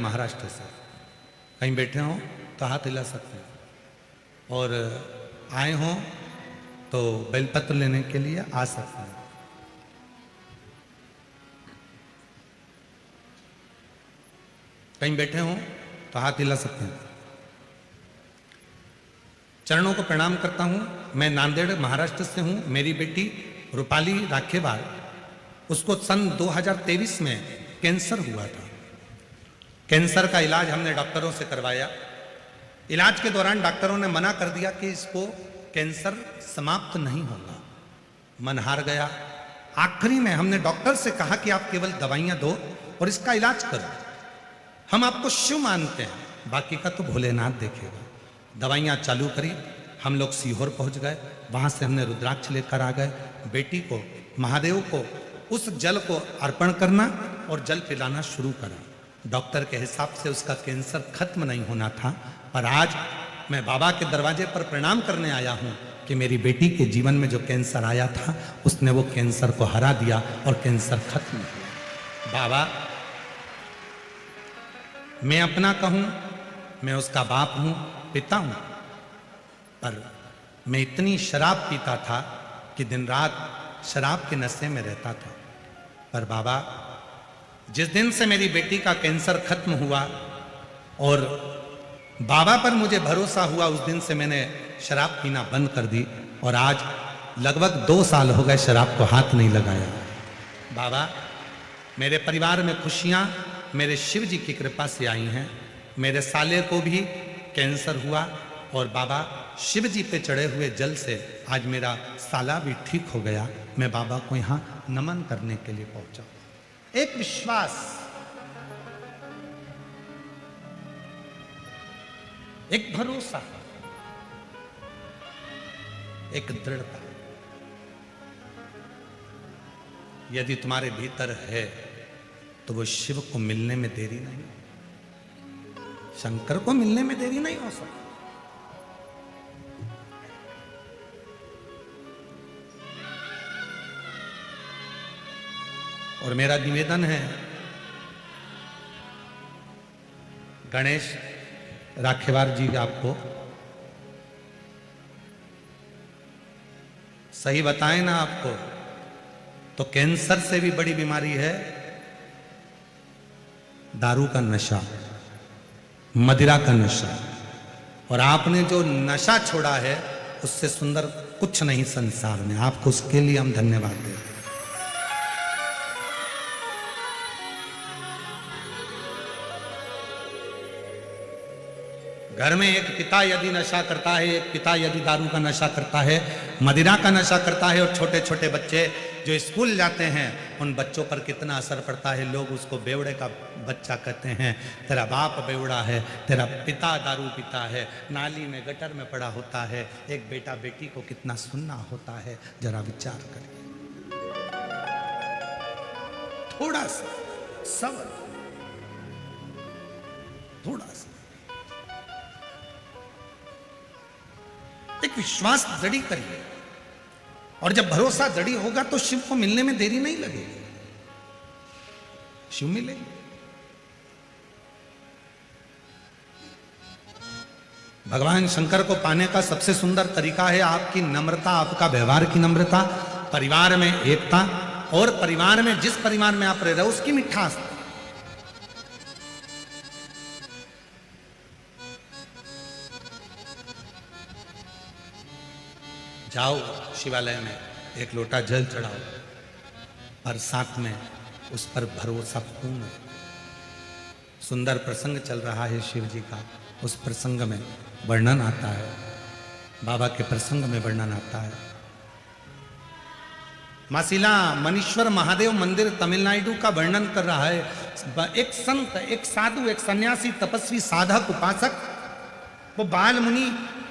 महाराष्ट्र से। कहीं बैठे हों तो हाथ हिला सकते हैं, और आए हों तो बेलपत्र लेने के लिए आ सकते हैं। कहीं बैठे हों तो हाथ हिला सकते हैं। चरणों को प्रणाम करता हूं। मैं नांदेड़ महाराष्ट्र से हूं। मेरी बेटी रूपाली राखेवार, उसको सन 2023 में कैंसर हुआ था। कैंसर का इलाज हमने डॉक्टरों से करवाया। इलाज के दौरान डॉक्टरों ने मना कर दिया कि इसको कैंसर समाप्त नहीं होगा। मन हार गया। आखिरी में हमने डॉक्टर से कहा कि आप केवल दवाइयां दो और इसका इलाज करो। हम आपको शिव मानते हैं, बाकी का तो भोलेनाथ देखेगा। दवाइयां चालू करी। हम लोग सीहोर पहुंच गए। वहां से हमने रुद्राक्ष लेकर आ गए। बेटी को, महादेव को उस जल को अर्पण करना और जल पिलाना शुरू करा। डॉक्टर के हिसाब से उसका कैंसर खत्म नहीं होना था, पर आज मैं बाबा के दरवाजे पर प्रणाम करने आया हूं कि मेरी बेटी के जीवन में जो कैंसर आया था उसने वो कैंसर को हरा दिया और कैंसर खत्म हुआ। बाबा, मैं अपना कहूं, मैं उसका बाप हूं, पिता हूं, पर मैं इतनी शराब पीता था कि दिन रात शराब के नशे में रहता था। पर बाबा, जिस दिन से मेरी बेटी का कैंसर खत्म हुआ और बाबा पर मुझे भरोसा हुआ, उस दिन से मैंने शराब पीना बंद कर दी और आज लगभग 2 साल हो गए शराब को हाथ नहीं लगाया। बाबा, मेरे परिवार में खुशियां मेरे शिव जी की कृपा से आई हैं। मेरे साले को भी कैंसर हुआ और बाबा शिव जी पे चढ़े हुए जल से आज मेरा साला भी ठीक हो गया। मैं बाबा को यहां नमन करने के लिए पहुंचा। एक विश्वास, एक भरोसा, एक दृढ़ता यदि तुम्हारे भीतर है तो वो शिव को मिलने में देरी नहीं, शंकर को मिलने में देरी नहीं हो सकती। और मेरा निवेदन है, गणेश राखेवार जी, आपको सही बताएं ना, आपको तो कैंसर से भी बड़ी बीमारी है दारू का नशा, मदिरा का नशा, और आपने जो नशा छोड़ा है उससे सुंदर कुछ नहीं संसार में। आपको उसके लिए हम धन्यवाद देते हैं। घर में एक पिता यदि नशा करता है, एक पिता यदि दारू का नशा करता है, मदिरा का नशा करता है, और छोटे छोटे बच्चे जो स्कूल जाते हैं, उन बच्चों पर कितना असर पड़ता है। लोग उसको बेवड़े का बच्चा कहते हैं, तेरा बाप बेवड़ा है, तेरा पिता दारू पीता है, नाली में गटर में पड़ा होता है। एक बेटा बेटी को कितना सुनना होता है, जरा विचार करिए। थोड़ा सा सब्र, थोड़ा सा एक विश्वास दृढ़ करिए, और जब भरोसा दृढ़ होगा तो शिव को मिलने में देरी नहीं लगेगी। शिव मिलेंगे। भगवान शंकर को पाने का सबसे सुंदर तरीका है आपकी नम्रता, आपका व्यवहार की नम्रता, परिवार में एकता, और परिवार में जिस परिवार में आप रह रहे हो उसकी मिठास। जाओ शिवालय में एक लोटा जल चढ़ाओ, और साथ में उस पर भरोसा पूर्ण। सुंदर प्रसंग चल रहा है शिव जी का, उस प्रसंग में वर्णन आता है, बाबा के प्रसंग में वर्णन आता है। मासिला मनीश्वर महादेव मंदिर तमिलनाडु का वर्णन कर रहा है। एक संत, एक साधु, एक सन्यासी, तपस्वी, साधक, उपासक, वो बाल मुनि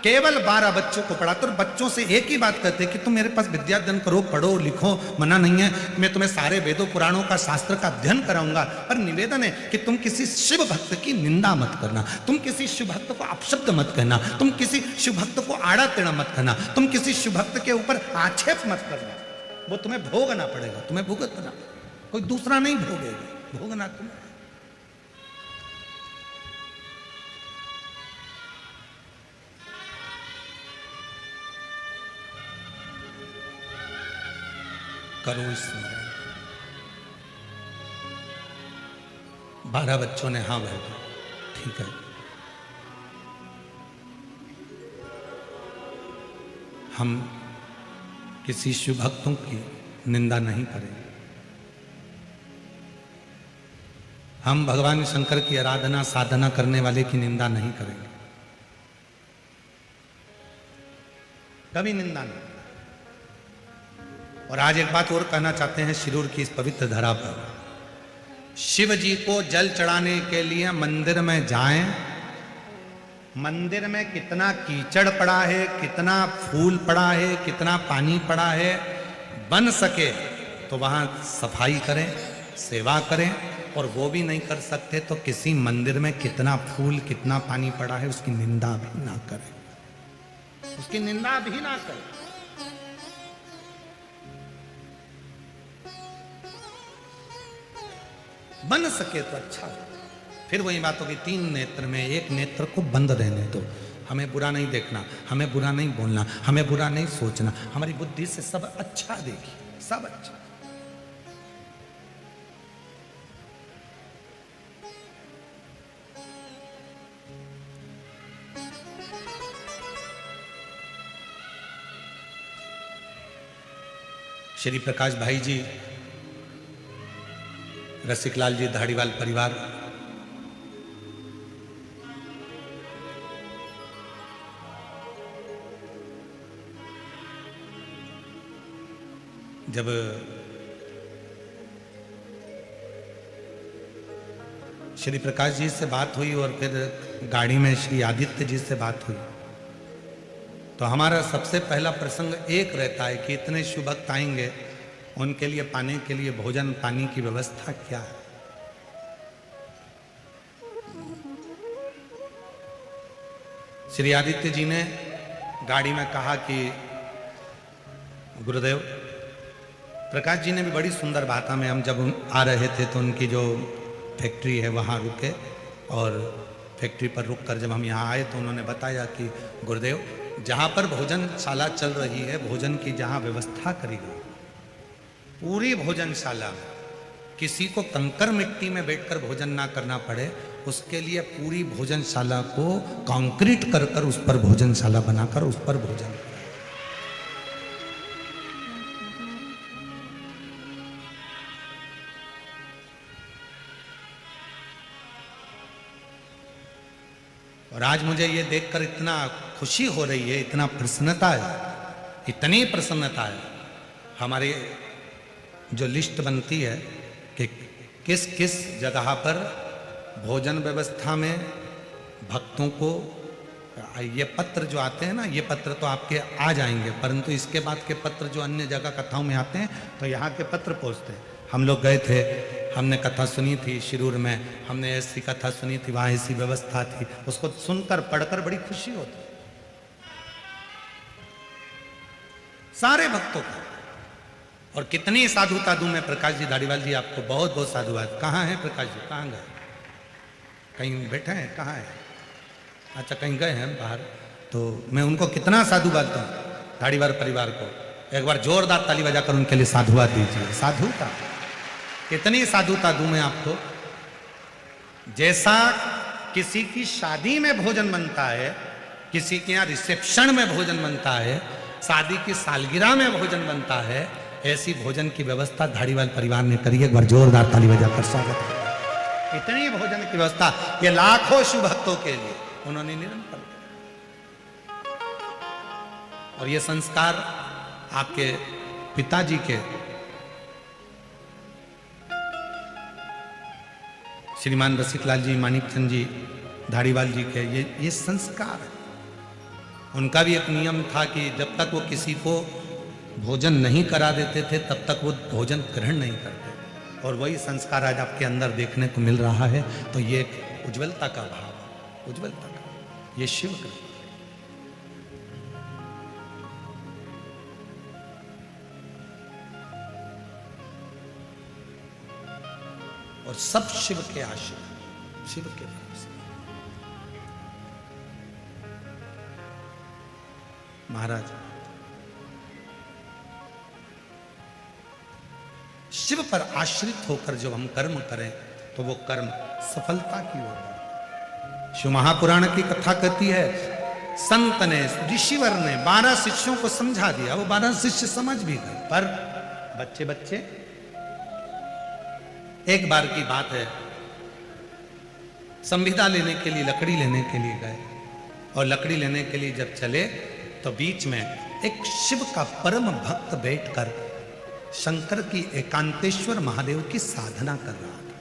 केवल 12 बच्चों को पढ़ाते, और बच्चों से एक ही बात कहते कि तुम मेरे पास विद्याध्ययन करो, पढ़ो लिखो, मना नहीं है, मैं तुम्हें सारे वेदों पुराणों का, शास्त्र का अध्ययन कराऊंगा, पर निवेदन है कि तुम किसी शिव भक्त की निंदा मत करना, तुम किसी शिव भक्त को अपशब्द मत कहना, तुम किसी शिव भक्त को आड़ा टेढ़ा मत कहना, तुम किसी शिव भक्त के ऊपर आक्षेप मत करना। वो तुम्हें भोगना पड़ेगा, तुम्हें भुगतना, कोई दूसरा नहीं भोगेगा, भोगना तुम्हें। करो स्मरण। 12 बच्चों ने हाँ भर दिया, ठीक है। हम किसी शिव भक्तों की निंदा नहीं करेंगे। हम भगवान शंकर की आराधना साधना करने वाले की निंदा नहीं करेंगे, कभी निंदा नहीं। और आज एक बात और कहना चाहते हैं शिरूर की इस पवित्र धरा पर, शिव जी को जल चढ़ाने के लिए मंदिर में जाएं। मंदिर में कितना कीचड़ पड़ा है, कितना फूल पड़ा है, कितना पानी पड़ा है, बन सके तो वहां सफाई करें, सेवा करें। और वो भी नहीं कर सकते तो किसी मंदिर में कितना फूल कितना पानी पड़ा है उसकी निंदा भी ना करें, उसकी निंदा भी ना करें। बन सके तो अच्छा। फिर वही बात होगी, 3 नेत्र में एक नेत्र को बंद रहने दो। हमें बुरा नहीं देखना, हमें बुरा नहीं बोलना, हमें बुरा नहीं सोचना, हमारी बुद्धि से सब अच्छा देखिए, सब अच्छा। श्री प्रकाश भाई जी, रसिकलाल जी, धाड़ीवाल परिवार, जब श्री प्रकाश जी से बात हुई और फिर गाड़ी में श्री आदित्य जी से बात हुई, तो हमारा सबसे पहला प्रसंग एक रहता है कि इतने शिव भक्त आएंगे, उनके लिए पाने के लिए भोजन पानी की व्यवस्था क्या है। श्री आदित्य जी ने गाड़ी में कहा कि गुरुदेव, प्रकाश जी ने भी बड़ी सुंदर बात हमें, हम जब आ रहे थे तो उनकी जो फैक्ट्री है वहाँ रुके, और फैक्ट्री पर रुककर जब हम यहाँ आए तो उन्होंने बताया कि गुरुदेव, जहाँ पर भोजनशाला चल रही है, भोजन की जहाँ व्यवस्था करी गई, पूरी भोजनशाला में किसी को कंकर मिट्टी में बैठकर भोजन ना करना पड़े, उसके लिए पूरी भोजनशाला को कंक्रीट कर कर उस पर भोजनशाला बनाकर उस पर भोजन। और आज मुझे ये देखकर इतना खुशी हो रही है, इतना प्रसन्नता है, इतनी प्रसन्नता है। हमारे जो लिस्ट बनती है कि किस किस जगह पर भोजन व्यवस्था में भक्तों को, ये पत्र जो आते हैं ना, ये पत्र तो आपके आ जाएंगे, परंतु इसके बाद के पत्र जो अन्य जगह कथाओं में आते हैं तो यहाँ के पत्र पहुँचते हैं। हम लोग गए थे, हमने कथा सुनी थी शिरूर में, हमने ऐसी कथा सुनी थी, वहाँ ऐसी व्यवस्था थी, उसको सुनकर पढ़कर बड़ी खुशी होती सारे भक्तों को। और कितनी साधुता दूं मैं प्रकाश जी, धाड़ीवाल जी, आपको बहुत बहुत साधुवाद। कहाँ है प्रकाश जी, कहाँ गए? कहीं बैठे हैं, कहाँ है? अच्छा, कहीं गए हैं बाहर, तो मैं उनको कितना साधुवाद दूं, धाड़ीवाल परिवार को। एक बार जोरदार ताली बजाकर उनके लिए साधुवाद दीजिए। साधुता, कितनी साधुता दूं मैं आपको। जैसा किसी की शादी में भोजन बनता है, किसी के यहाँ रिसेप्शन में भोजन बनता है, शादी की सालगिरह में भोजन बनता है, ऐसी भोजन की व्यवस्था धाड़ीवाल परिवार ने करी है। एक बार जोरदार ताली बजाकर स्वागत है। इतनी भोजन की व्यवस्था ये लाखों शिव भक्तों के लिए उन्होंने निरंतर, और ये संस्कार आपके पिताजी के, श्रीमान रसिकलाल जी, मानिकचंद जी, धाड़ीवाल जी के ये संस्कार है। उनका भी एक नियम था कि जब तक वो किसी को भोजन नहीं करा देते थे तब तक वो भोजन ग्रहण नहीं करते, और वही संस्कार आज आपके अंदर देखने को मिल रहा है। तो ये एक उज्ज्वलता का भाव, उज्ज्वलता का, ये शिव का। और सब शिव के आश्रय, शिव के पास। महाराज शिव पर आश्रित होकर जब हम कर्म करें तो वो कर्म सफलता की ओर बढ़े। शिव महापुराण की कथा कहती है, संत ने, ऋषिवर ने 12 शिष्यों को समझा दिया, वो 12 शिष्य समझ भी गए, पर बच्चे एक बार की बात है, संविदा लेने के लिए, लकड़ी लेने के लिए गए, और लकड़ी लेने के लिए जब चले तो बीच में एक शिव का परम भक्त बैठकर शंकर की एकांतेश्वर महादेव की साधना कर रहा था।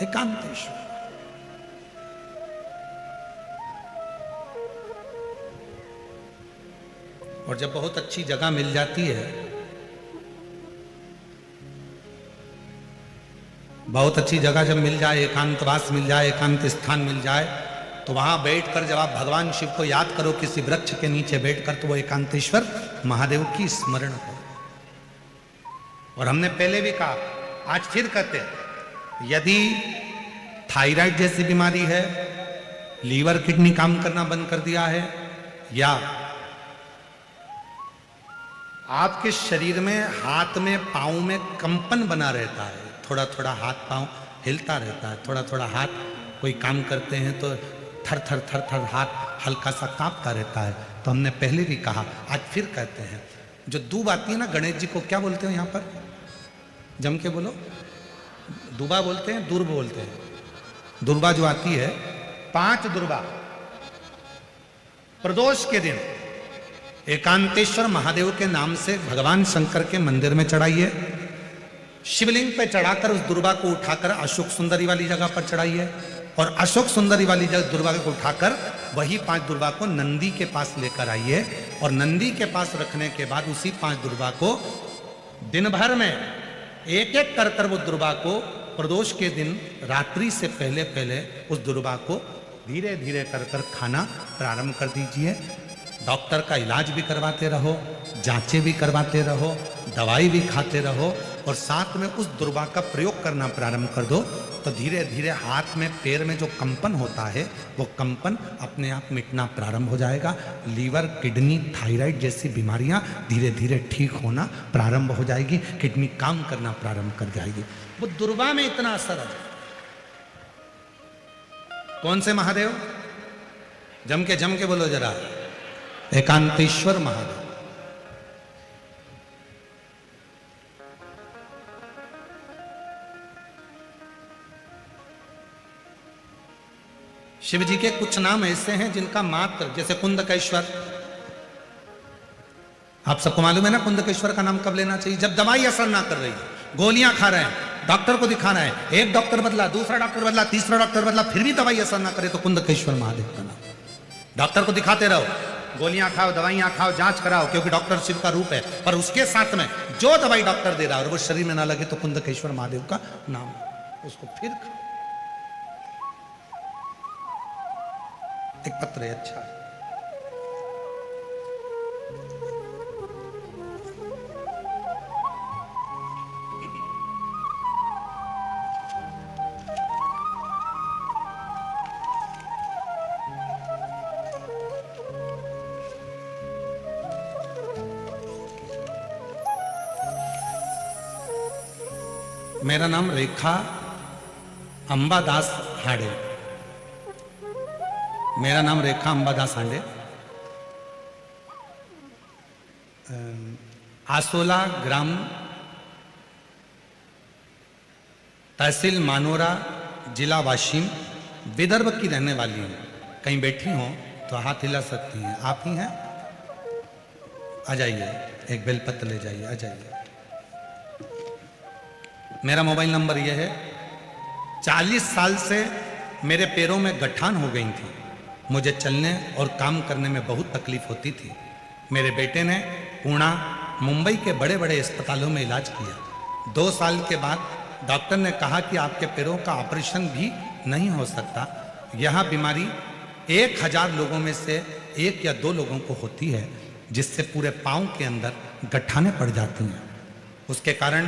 एकांतेश्वर, और जब बहुत अच्छी जगह मिल जाती है, बहुत अच्छी जगह जब मिल जाए, एकांतवास मिल जाए, एकांत स्थान मिल जाए, तो वहां बैठकर जब आप भगवान शिव को याद करो किसी वृक्ष के नीचे बैठकर, तो वो एकांतेश्वर महादेव की स्मरण करो। और हमने पहले भी कहा, आज फिर कहते हैं, यदि थायराइड जैसी बीमारी है, लीवर किडनी काम करना बंद कर दिया है, या आपके शरीर में, हाथ में, पांव में कंपन बना रहता है, थोड़ा थोड़ा हाथ पांव हिलता रहता है, थोड़ा थोड़ा हाथ कोई काम करते हैं तो थर थर थर थर हाथ हल्का सा कांपता रहता है, तो हमने पहले भी कहा, आज फिर कहते हैं, जो दूब आती है ना, गणेश जी को क्या बोलते हैं यहाँ पर, जम के बोलो, दुबा बोलते हैं, दुर्ब बोलते हैं, दुर्बा जो आती है, 5 दुर्बा प्रदोष के दिन एकांतेश्वर महादेव के नाम से भगवान शंकर के मंदिर में चढ़ाइए, शिवलिंग पे चढ़ाकर उस दुर्बा को उठाकर अशोक सुंदरी वाली जगह पर चढ़ाइए, और अशोक सुंदरी वाली जगह दुर्बा को उठाकर वही 5 दुर्बा को नंदी के पास लेकर आइए, और नंदी के पास रखने के बाद उसी 5 दुर्बा को दिन भर में एक एक कर वो दुर्बा को प्रदोष के दिन रात्रि से पहले पहले उस दुर्बा को धीरे धीरे कर खाना प्रारंभ कर दीजिए। डॉक्टर का इलाज भी करवाते रहो, जांचें भी करवाते रहो, दवाई भी खाते रहो, और साथ में उस दुर्बा का प्रयोग करना प्रारंभ कर दो, तो धीरे धीरे हाथ में, पैर में जो कंपन होता है, वो कंपन अपने आप मिटना प्रारंभ हो जाएगा। लीवर, किडनी, थायराइड जैसी बीमारियां धीरे धीरे ठीक होना प्रारंभ हो जाएगी, किडनी काम करना प्रारंभ कर जाएगी। वो दुर्बा में इतना असर है। कौन से महादेव? जम के बोलो जरा, एकांतेश्वर महादेव। शिव जी के कुछ नाम ऐसे हैं जिनका मात्र, जैसे कुंदकेश्वर, आप सबको मालूम है ना कुंदकेश्वर का नाम कब लेना चाहिए? जब दवाई असर ना कर रही है, गोलियां खा रहे हैं, डॉक्टर को दिखाना है, एक डॉक्टर बदला, दूसरा डॉक्टर बदला, तीसरा डॉक्टर बदला, फिर भी दवाई असर ना करे, तो कुंदकेश्वर महादेव का नाम। डॉक्टर को दिखाते रहो, गोलियां खाओ, दवाइयां खाओ, जांच कराओ, क्योंकि डॉक्टर शिव का रूप है, पर उसके साथ में जो दवाई डॉक्टर दे रहा है और वो शरीर में ना लगे, तो कुंदकेश्वर महादेव का नाम, उसको फिर खाओ। एक पत्र है, अच्छा है। मेरा नाम रेखा अंबादास हांडे। मेरा नाम रेखा अंबादास हांडे। आसोला ग्राम, तहसील मानोरा, जिला वाशिम, विदर्भ की रहने वाली हूँ। कहीं बैठी हो तो हाथ हिला सकती हैं। आप ही हैं? आ जाइए, एक बेलपत्र ले जाइए, आ जाइए। मेरा मोबाइल नंबर यह है। 40 साल से मेरे पैरों में गठान हो गई थी, मुझे चलने और काम करने में बहुत तकलीफ होती थी। मेरे बेटे ने पुणे, मुंबई के बड़े बड़े अस्पतालों में इलाज किया। 2 साल के बाद डॉक्टर ने कहा कि आपके पैरों का ऑपरेशन भी नहीं हो सकता। यह बीमारी 1000 लोगों में से 1 या 2 लोगों को होती है, जिससे पूरे पाँव के अंदर गठाने पड़ जाती हैं। उसके कारण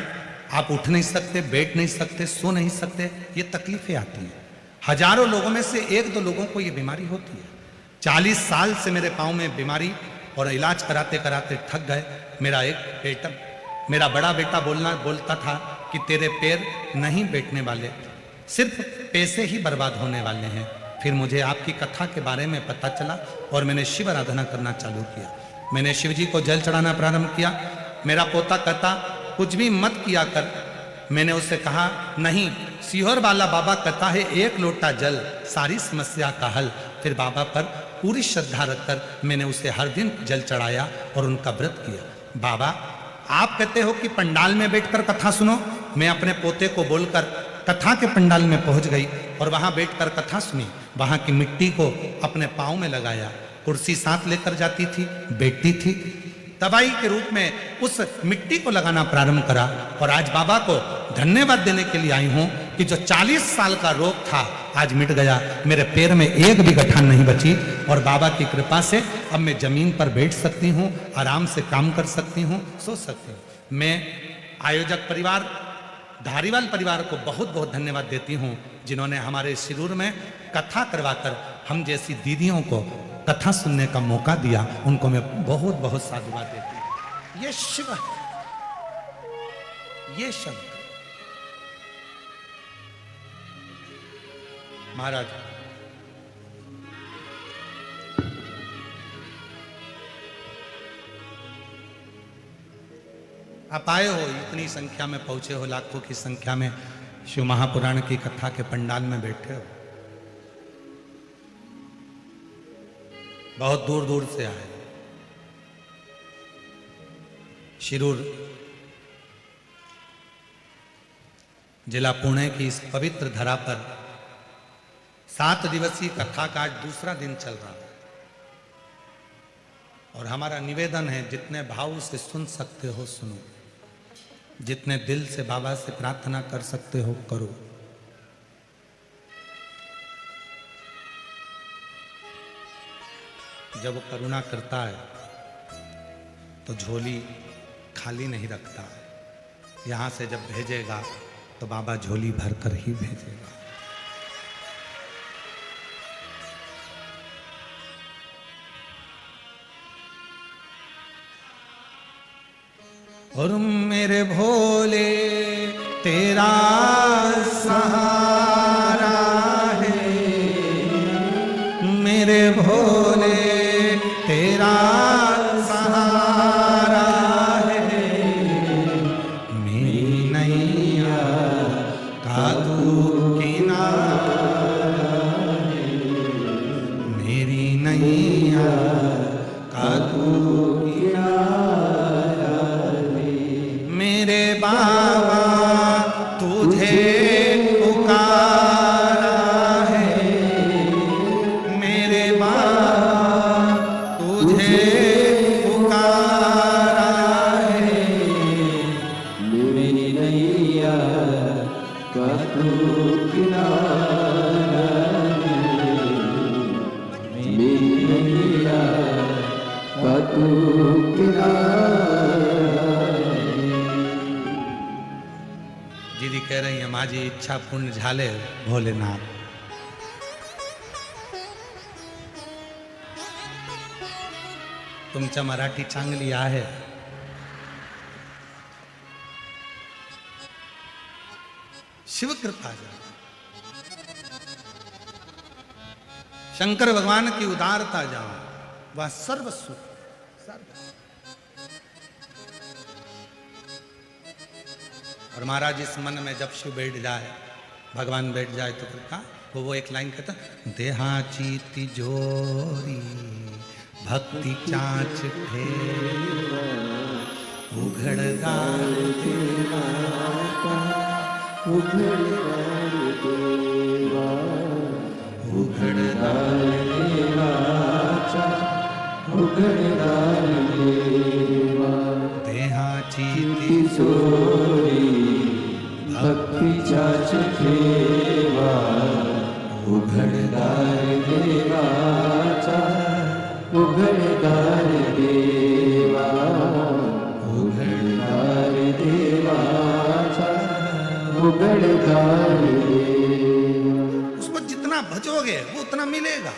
आप उठ नहीं सकते, बैठ नहीं सकते, सो नहीं सकते, ये तकलीफें आती हैं। हजारों लोगों में से 1-2 लोगों को ये बीमारी होती है। 40 साल से मेरे पाँव में बीमारी, और इलाज कराते कराते थक गए। मेरा एक मेरा बड़ा बेटा बोलता था कि तेरे पैर नहीं बैठने वाले, सिर्फ पैसे ही बर्बाद होने वाले हैं। फिर मुझे आपकी कथा के बारे में पता चला और मैंने शिव आराधना करना चालू किया। मैंने शिव जी को जल चढ़ाना प्रारंभ किया। मेरा पोता कहता कुछ भी मत किया कर। मैंने उससे कहा नहीं, सीहोर वाला बाबा कहता है एक लोटा जल सारी समस्या का हल। फिर बाबा पर पूरी श्रद्धा रखकर मैंने उसे हर दिन जल चढ़ाया और उनका व्रत किया। बाबा आप कहते हो कि पंडाल में बैठकर कथा सुनो। मैं अपने पोते को बोलकर कथा के पंडाल में पहुंच गई और वहां बैठकर कथा सुनी। वहां की मिट्टी को अपने पाँव में लगाया, कुर्सी साथ लेकर जाती थी, बैठती थी, दवाई के रूप में उस मिट्टी को लगाना प्रारंभ करा। और आज बाबा को धन्यवाद देने के लिए आई हूं कि जो 40 साल का रोग था आज मिट गया। मेरे पैर में एक भी गठान नहीं बची और बाबा की कृपा से अब मैं जमीन पर बैठ सकती हूं, आराम से काम कर सकती हूं, सो सकती हूं। मैं आयोजक परिवार धारीवाल परिवार को बहुत बहुत धन्यवाद देती हूं जिन्होंने हमारे शिरूर में कथा करवाकर हम जैसी दीदियों को कथा सुनने का मौका दिया। उनको मैं बहुत बहुत साधुवाद देती हूं। ये शिव है, ये शंकर महाराज। आप आए हो, इतनी संख्या में पहुंचे हो, लाखों की संख्या में शिव महापुराण की कथा के पंडाल में बैठे हो। बहुत दूर दूर से आए। शिरूर जिला पुणे की इस पवित्र धरा पर 7 दिवसीय कथा का आज दूसरा दिन चल रहा है और हमारा निवेदन है जितने भाव से सुन सकते हो सुनो, जितने दिल से बाबा से प्रार्थना कर सकते हो करो। जब वो करुणा करता है तो झोली खाली नहीं रखता है। यहां से जब भेजेगा तो बाबा झोली भरकर ही भेजेगा। और मेरे भोले तेरा सहारा है, मेरे भोले तेरा सहारा है, मेरी नैया का तू किनारा है, मेरी नैया का तू किनारा है। मेरे बाबा तुझे पुकारा है, मेरे बाबा तुझे पुकारा है, मेरी नैया का तू किनारा है, मेरी नैया का तू किनारा है। दीदी कह रही है माझी इच्छा पूर्ण झाले भोलेनाथ। तुमच्या मराठी चांगली आहे। शिव कृपा जाने, शंकर भगवान की उदारता जाओ, वह सर्व सुख सर्व। और महाराज इस मन में जब शिव बैठ जाए, भगवान बैठ जाए तो फिर का वो एक लाइन कहता, देहाची तिजोरी भक्ति चाच ठेवा, उघडदार देवा उघडदार देवा, उघडदार देवाचा उघडदार देवा, देहाची तिजोरी भक्तीचाच ठेवा, उघडदार देवाचा उघडदार देवा, उघडदार देवाचा उघडदार देवा। उसको जितना भजोगे वो उतना मिलेगा।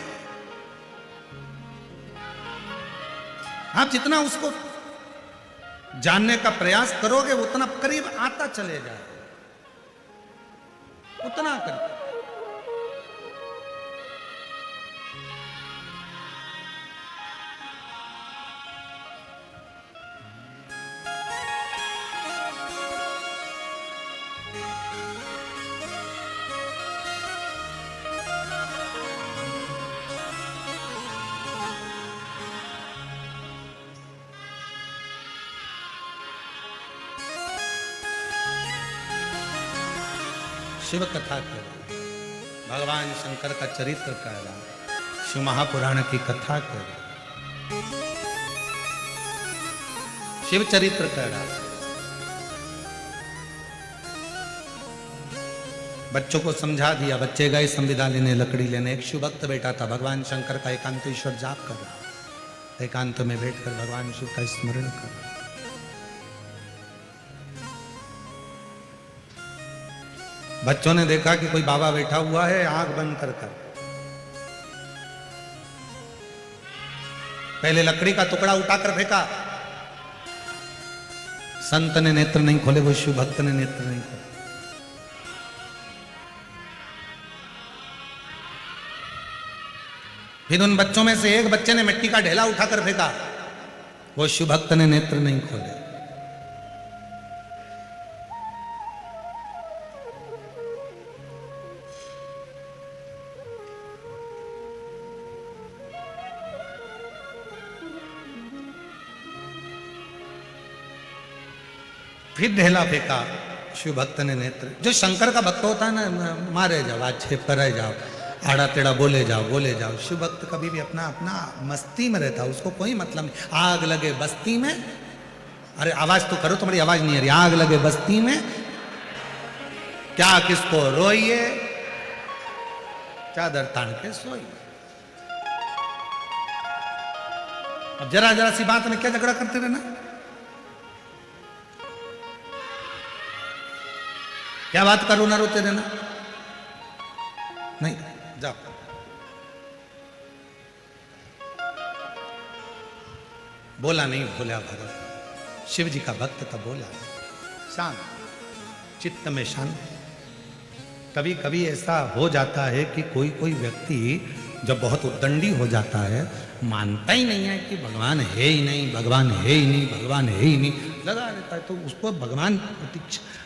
आप जितना उसको जानने का प्रयास करोगे उतना करीब आता चले जाए, उतना करीब। शिव कथा कर, भगवान शंकर का चरित्र कह रहा, शिव महापुराण की कथा कर, शिव चरित्र कह रहा। बच्चों को समझा दिया, बच्चे गए संविदा लेने, लकड़ी लेने। एक शिव भक्त बैठा था, भगवान शंकर का एकांतेश्वर जाप कर रहा, एकांत में बैठकर भगवान शिव का स्मरण कर रहा। बच्चों ने देखा कि कोई बाबा बैठा हुआ है, आंख बंद कर कर पहले लकड़ी का टुकड़ा उठाकर फेंका। संत ने नेत्र नहीं खोले, वो शिव भक्त ने नेत्र नहीं खोले। फिर उन बच्चों में से एक बच्चे ने मिट्टी का ढेला उठाकर फेंका, वो शिव भक्त ने नेत्र नहीं खोले। फिर ढेला फेंका, शिव भक्त ने नेत्र। जो शंकर का भक्त होता है ना, मारे जाओ, आक्षेप करे जाओ, आड़ा टेढ़ा बोले जाओ। शिव भक्त कभी भी अपना अपना मस्ती में रहता, उसको कोई मतलब नहीं। आग लगे बस्ती में, अरे आवाज तो करो, तुम्हारी आवाज नहीं आ रही। आग लगे बस्ती में क्या किसको रोइए, चादर तान के सोइए। अब जरा जरा सी बात में क्या झगड़ा करते रहना, क्या बात करो ना रोते रहना, नहीं जाओ। बोला नहीं, भोला भगत शिव जी का भक्त था, बोला शांत, चित्त में शांत। कभी कभी ऐसा हो जाता है कि कोई कोई व्यक्ति जब बहुत उद्दंडी हो जाता है, मानता ही नहीं है कि भगवान है ही नहीं, भगवान है ही नहीं, भगवान है ही नहीं, लगा रहता है। तो उसको भगवान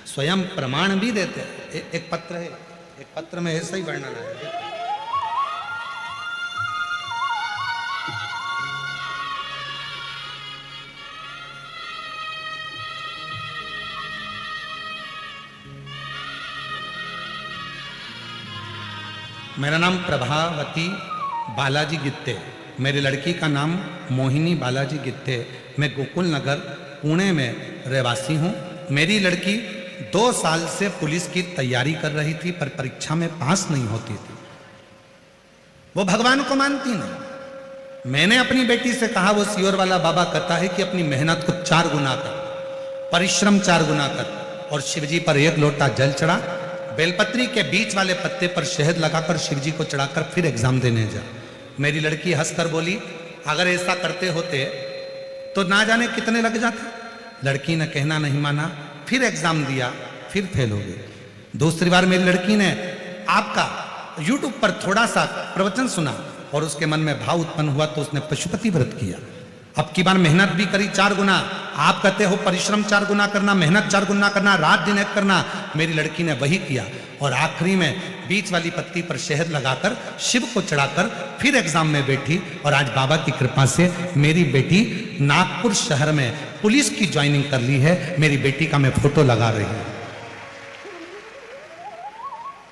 स्वयं प्रमाण भी देते हैं। एक पत्र है, एक पत्र में ऐसा ही वर्णन है। मेरा नाम प्रभावती बालाजी गित्ते, मेरी लड़की का नाम मोहिनी बालाजी गित्ते। मैं गोकुल नगर पुणे में रहवासी हूँ। मेरी लड़की 2 साल से पुलिस की तैयारी कर रही थी, पर परीक्षा में पास नहीं होती थी। वो भगवान को मानती नहीं। मैंने अपनी बेटी से कहा, वो सियोर वाला बाबा कहता है कि अपनी मेहनत को 4 गुना कर, परिश्रम 4 गुना कर, और शिवजी पर 1 लोटा जल चढ़ा, बेलपत्री के बीच वाले पत्ते पर शहद लगाकर शिवजी को चढ़ाकर फिर एग्जाम देने जा। मेरी लड़की हंसकर बोली, अगर ऐसा करते होते तो ना जाने कितने लग जाते। लड़की ने कहना नहीं माना, फिर एग्जाम दिया, फिर फेल हो गई। दूसरी बार मेरी लड़की ने आपका YouTube पर थोड़ा सा प्रवचन सुना और उसके मन में भाव उत्पन्न हुआ, तो उसने पशुपति व्रत किया। अब की बार मेहनत भी करी 4 गुना। आप कहते हो परिश्रम 4 गुना करना, मेहनत 4 गुना करना, रात दिन एक करना। मेरी लड़की ने वही किया और आखिरी में बीच वाली पत्ती पर शहद लगाकर शिव को चढ़ाकर फिर एग्जाम में बैठी। और आज बाबा की कृपा से मेरी बेटी नागपुर शहर में पुलिस की ज्वाइनिंग कर ली है। मेरी बेटी का मैं फोटो लगा रही हूं।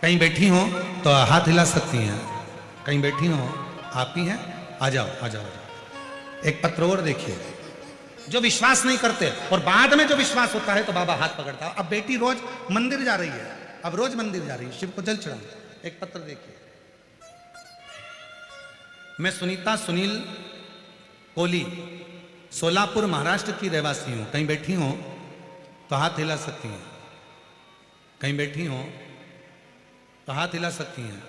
कहीं बैठी हो तो हाथ हिला सकती हैं, कहीं बैठी हो आप ही हैं, आ जाओ आ जाओ। एक पत्र और देखिए, जो विश्वास नहीं करते और बाद में जो विश्वास होता है तो बाबा हाथ पकड़ता है। अब बेटी रोज मंदिर जा रही है, अब रोज मंदिर जा रही है, शिव को जल चढ़ा। एक पत्र देखिए, मैं सुनीता सुनील कोली सोलापुर महाराष्ट्र की रहवासी हूं। कहीं बैठी हो तो हाथ हिला सकती हैं, कहीं बैठी हो तो हाथ हिला सकती हैं।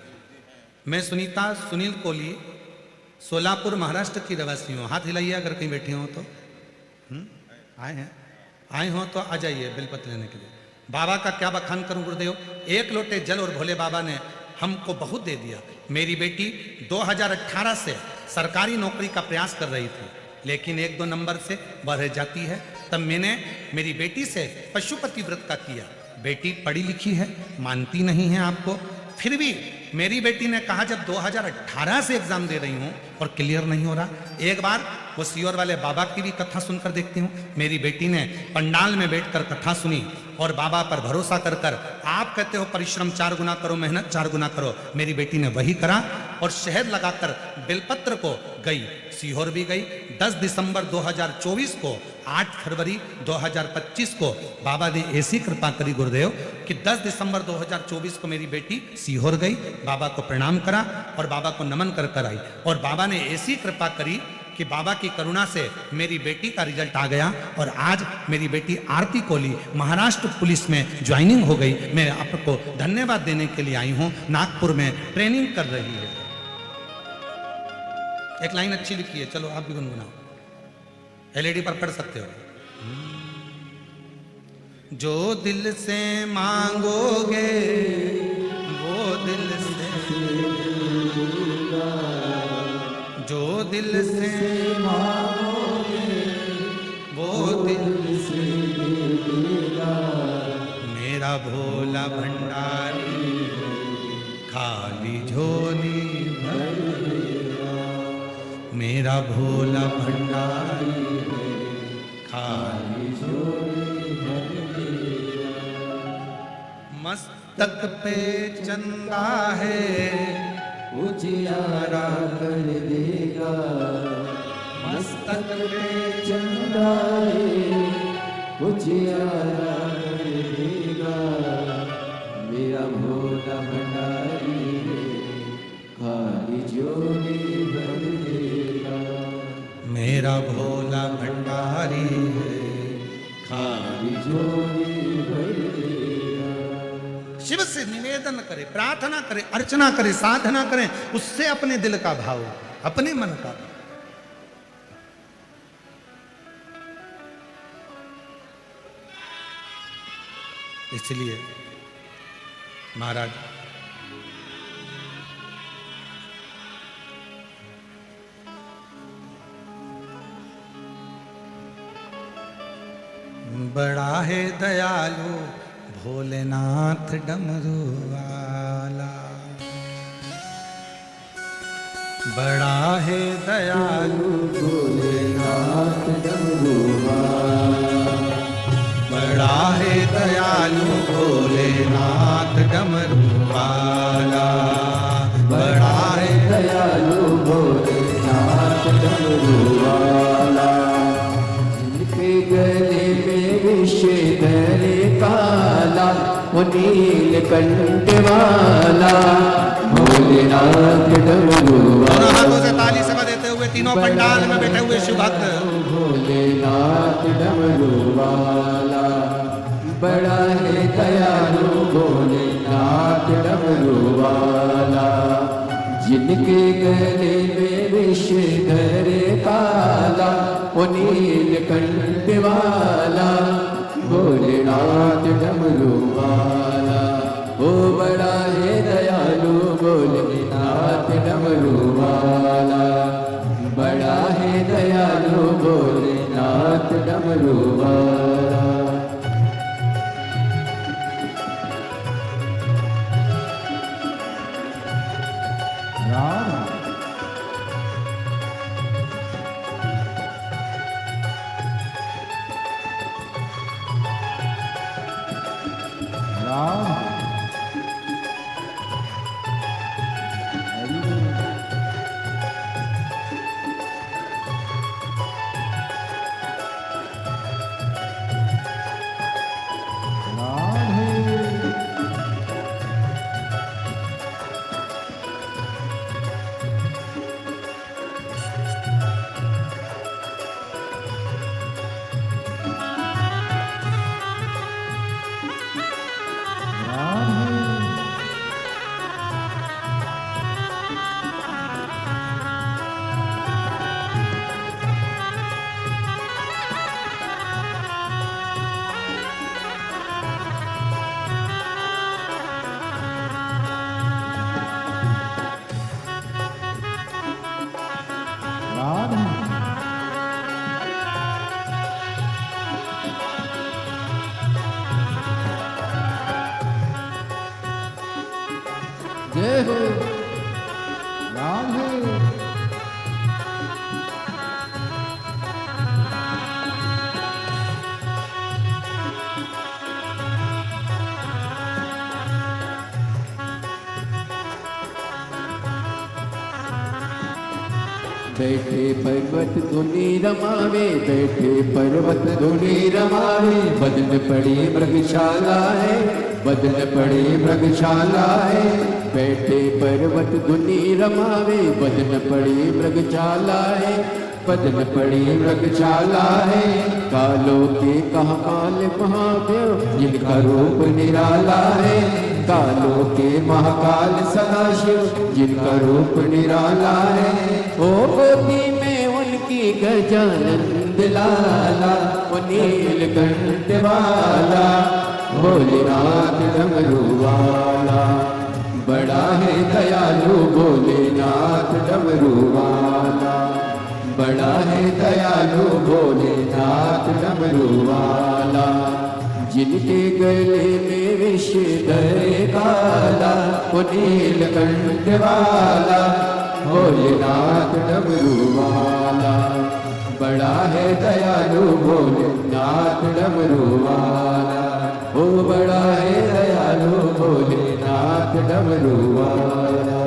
मैं सुनीता सुनील कोली सोलापुर महाराष्ट्र की रहवासी हूँ। हाथ हिलाइए अगर कहीं बैठी हो तो। आए हैं, आए हो तो आ जाइए बेलपत्र लेने के लिए। बाबा का क्या बखान करूं गुरुदेव, एक लोटे जल और भोले बाबा ने हमको बहुत दे दिया। मेरी बेटी 2018 से सरकारी नौकरी का प्रयास कर रही थी, लेकिन 1-2 नंबर से बढ़ जाती है। तब मैंने मेरी बेटी से पशुपति व्रत का किया। बेटी पढ़ी लिखी है, मानती नहीं है आपको, फिर भी मेरी बेटी ने कहा जब 2018 से एग्जाम दे रही हूं और क्लियर नहीं हो रहा, एक बार वो सीहोर वाले बाबा की भी कथा सुनकर देखती हूँ। मेरी बेटी ने पंडाल में बैठकर कथा सुनी और बाबा पर भरोसा कर कर, आप कहते हो परिश्रम 4 गुना करो, मेहनत 4 गुना करो, मेरी बेटी ने वही करा और शहद लगाकर बेलपत्र को गई, सीहोर भी गई। 10 दिसंबर 2024 को 8 फरवरी 2025 को बाबा ने ऐसी कृपा करी गुरुदेव कि 10 दिसंबर 2024 को मेरी बेटी सीहोर गई, बाबा को प्रणाम करा और बाबा को नमन कर कर आई। और बाबा ने ऐसी कृपा करी कि बाबा की करुणा से मेरी बेटी का रिजल्ट आ गया और आज मेरी बेटी आरती कोहली महाराष्ट्र पुलिस में ज्वाइनिंग हो गई। मैं आपको धन्यवाद देने के लिए आई हूं, नागपुर में ट्रेनिंग कर रही है। एक लाइन अच्छी लिखी है, चलो आप भी गुनगुनाओ, एलईडी पर पढ़ सकते हो। जो दिल से मांगोगे वो दिल से, जो दिल से मांगोगे वो दिल से मिलेगा। मेरा भोला भंडारी खाली झोली भर देगा। मेरा भोला भंडारी खाली झोली भर देगा। मस्तक पे चंदा है उजियारा कर देगा। मस्तक पे चंदा है उजियारा कर देगा। मेरा भोला भंडारी खाली झोली भर देगा। मेरा भोला भंडारी खाली झोली भर देगा। शिव से निवेदन करे, प्रार्थना करे, अर्चना करे, साधना करें, उससे अपने दिल का भाव, अपने मन का। इसलिए महाराज बड़ा है दयालु भोलेनाथ डमरू वाला। बड़ा है दयालु भोलेनाथ डमरू वाला। बड़ा है दयालु भोलेनाथ डमरू वाला। बड़ा है दयालु भोलेनाथ डमरू वाला। जिनके गले में विषधर काला वो नीलकंठ वाला। भोलेनाथ डमरू वाला। हाथों से ताली से देते हुए तीनों पंडाल में बैठे हुए शिव भक्त। भोलेनाथ डमरू वाला। बड़ा है दयालु भोलेनाथ डमरू वाला। जिनके गले में विषधर काला वो नीलकंठ वाला। भोलेनाथ डमरू वाला। वो बड़ा है दयालु भोलेनाथ डमरू वाला। बड़ा है दयालु भोलेनाथ डमरू वाला। राम राम बैठे पर्वत धुनी रमावे, बैठे पर्वत धुनी रमावे, बदन पड़ी मृगशाला है, बदन पड़ी मृगशाला है। बैठे पर्वत धुनी रमावे, बदन पड़ी मृगशाला है, बदन पड़ी मृगशाला है। कालों के कहा काल महादेव, जिनका रूप निराला है। कालों के महाकाल सदाशिव, जिनका रूप निराला है। ओ गोदी में उनकी गजानंद लाला, ओ नीलकंठ वाला, भोलेनाथ डमरू वाला। बड़ा है दयालु भोलेनाथ डमरू वाला, बड़ा है दयालु भोलेनाथ डमरू वाला। जिनके गले में विष धरे काला, वो नीलकंठ वाला, भोलेनाथ डमरू वाला। बड़ा है दयालु भोलेनाथ डमरू वाला, ओ बड़ा है दयालु भोलेनाथ डमरू वाला।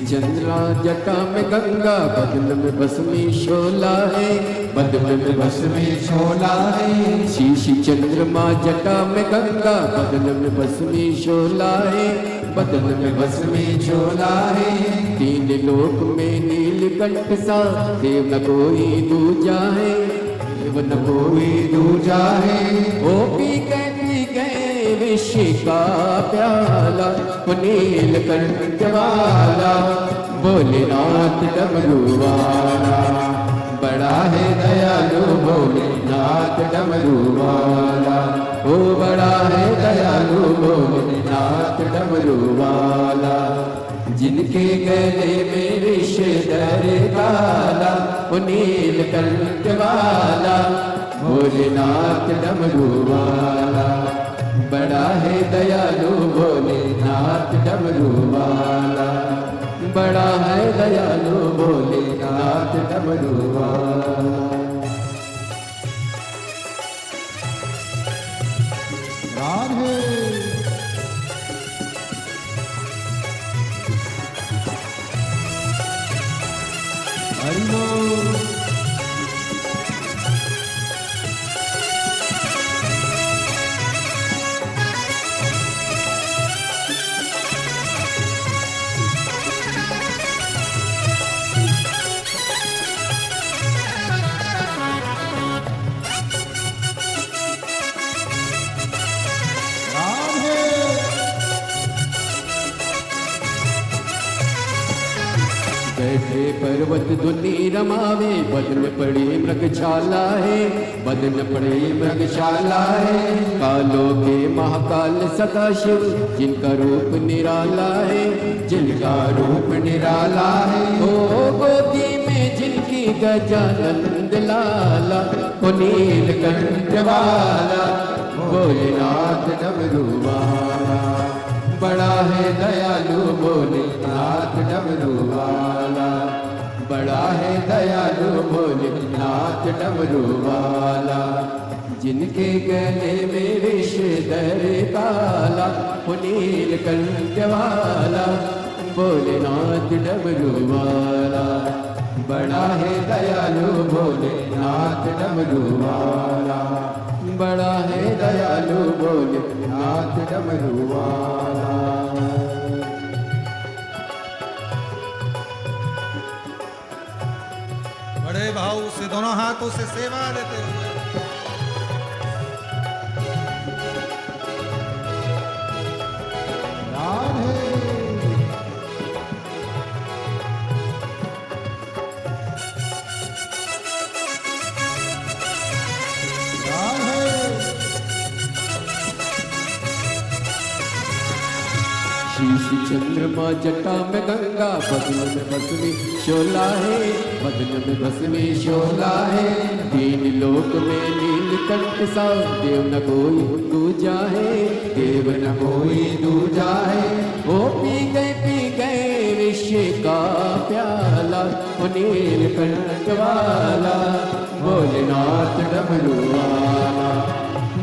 चंद्रा जटा में गंगा, बदन में भस्मी शोला है, बदन में भस्मी शोला है। शीशी चंद्रमा जटा में गंगा, बदन में भस्मी शोला है, बदन में भस्मी शोला है। तीन लोक में नीलकंठ सा, देव न कोई दूजा है, देव न कोई दूजा है। ओ पी गए विष का प्याला, वो नीलकंठ वाला, भोलेनाथ डमरू वाला। बड़ा है दयालु भोलेनाथ डमरू वाला, ओ बड़ा है दयालु भोलेनाथ डमरू वाला। जिनके गले में विष धरे काला, वो नीलकंठ वाला, भोलेनाथ डमरू वाला। बड़ा है दयालु भोलेनाथ डमरू वाला, बड़ा है दयालु भोलेनाथ डमरू वाला। राधे हरि बोल। बैठे पर्वत धुनी रमावे, बदन पड़ी मृगशाला है, बदन पड़ी मृगशाला है। कालों के महाकाल सदाशिव, जिनका रूप निराला है, जिनका रूप निराला है। ओ गोदी में जिनकी गजानंद लाला, ओ नीलकंठ वाला, भोलेनाथ डमरू वाला। बड़ा है दयालु भोलेनाथ डमरू वाला, बड़ा है दयालु भोलेनाथ डमरू वाला। जिनके गले में विष धरे काला, वो नीलकंठ वाला, भोलेनाथ डमरू वाला। बड़ा है दयालु भोलेनाथ डमरू वाला, बड़ा है दयालु भोलेनाथ डमरू वाला। बड़े भाव से दोनों हाथों से सेवा देते हुए शीश चंद्रमा जटा में गंगा, बदन में भस्मी शोला है, बदन में भस्मी शोला है। तीन लोक में नीलकंठ सा, देव न कोई दूजा है, देव न कोई दूजा है। ओ पी गए विश्व का प्याला, ओ नीलकंठ वाला भोलेनाथ डमरू वाला,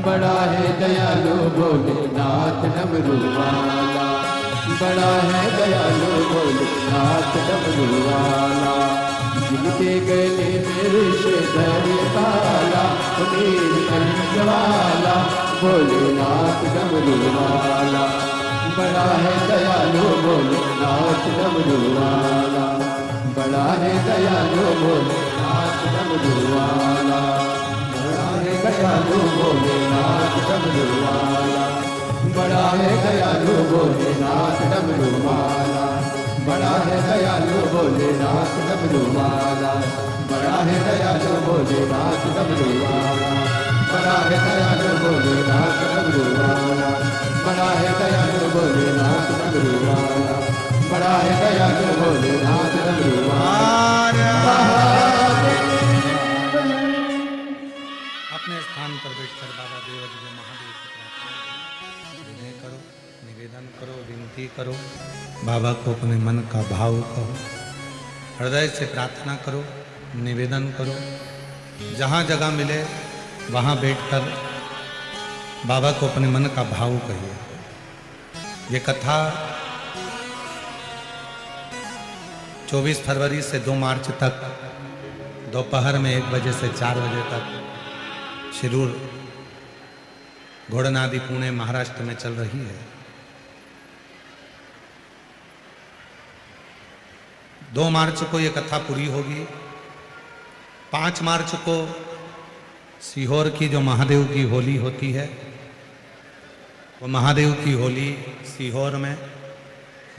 बड़ा है दयालु भोलेनाथ डमरू वाला, बड़ा है दयालु भोलेनाथ डमरू वाला। जिनके गले में ऋषधर काला, नीलकंठ वाला भोलेनाथ डमरू वाला, बड़ा है दयालु भोलेनाथ डमरू वाला, बड़ा है दयालु भोलेनाथ डमरू वाला, बड़ा है दयालु भोलेनाथ डमरू वाला, बड़ा है दयालु भोलेनाथ डमरू वाला, बड़ा है दयालु भोलेनाथ डमरू वाला, बड़ा है दयालु भोलेनाथ डमरू वाला, बड़ा है दयालु भोलेनाथ डमरू वाला, बड़ा है दयालु भोलेनाथ डमरू वाला, बड़ा है दयालु भोलेनाथ डमरू वाला। अपने स्थान पर बैठकर बाबा देवजी महादेव की प्रार्थना विनय करो, निवेदन करो, विनती करो, बाबा को अपने मन का भाव कहो, हृदय से प्रार्थना करो, निवेदन करो। जहाँ जगह मिले वहाँ बैठकर बाबा को अपने मन का भाव कहिए। ये कथा 24 फरवरी से 2 मार्च तक दोपहर में 1 बजे से 4 बजे तक शिरूर घोड़नादी पुणे महाराष्ट्र में चल रही है। 2 मार्च को ये कथा पूरी होगी। 5 मार्च को सीहोर की जो महादेव की होली होती है, वो महादेव की होली सीहोर में,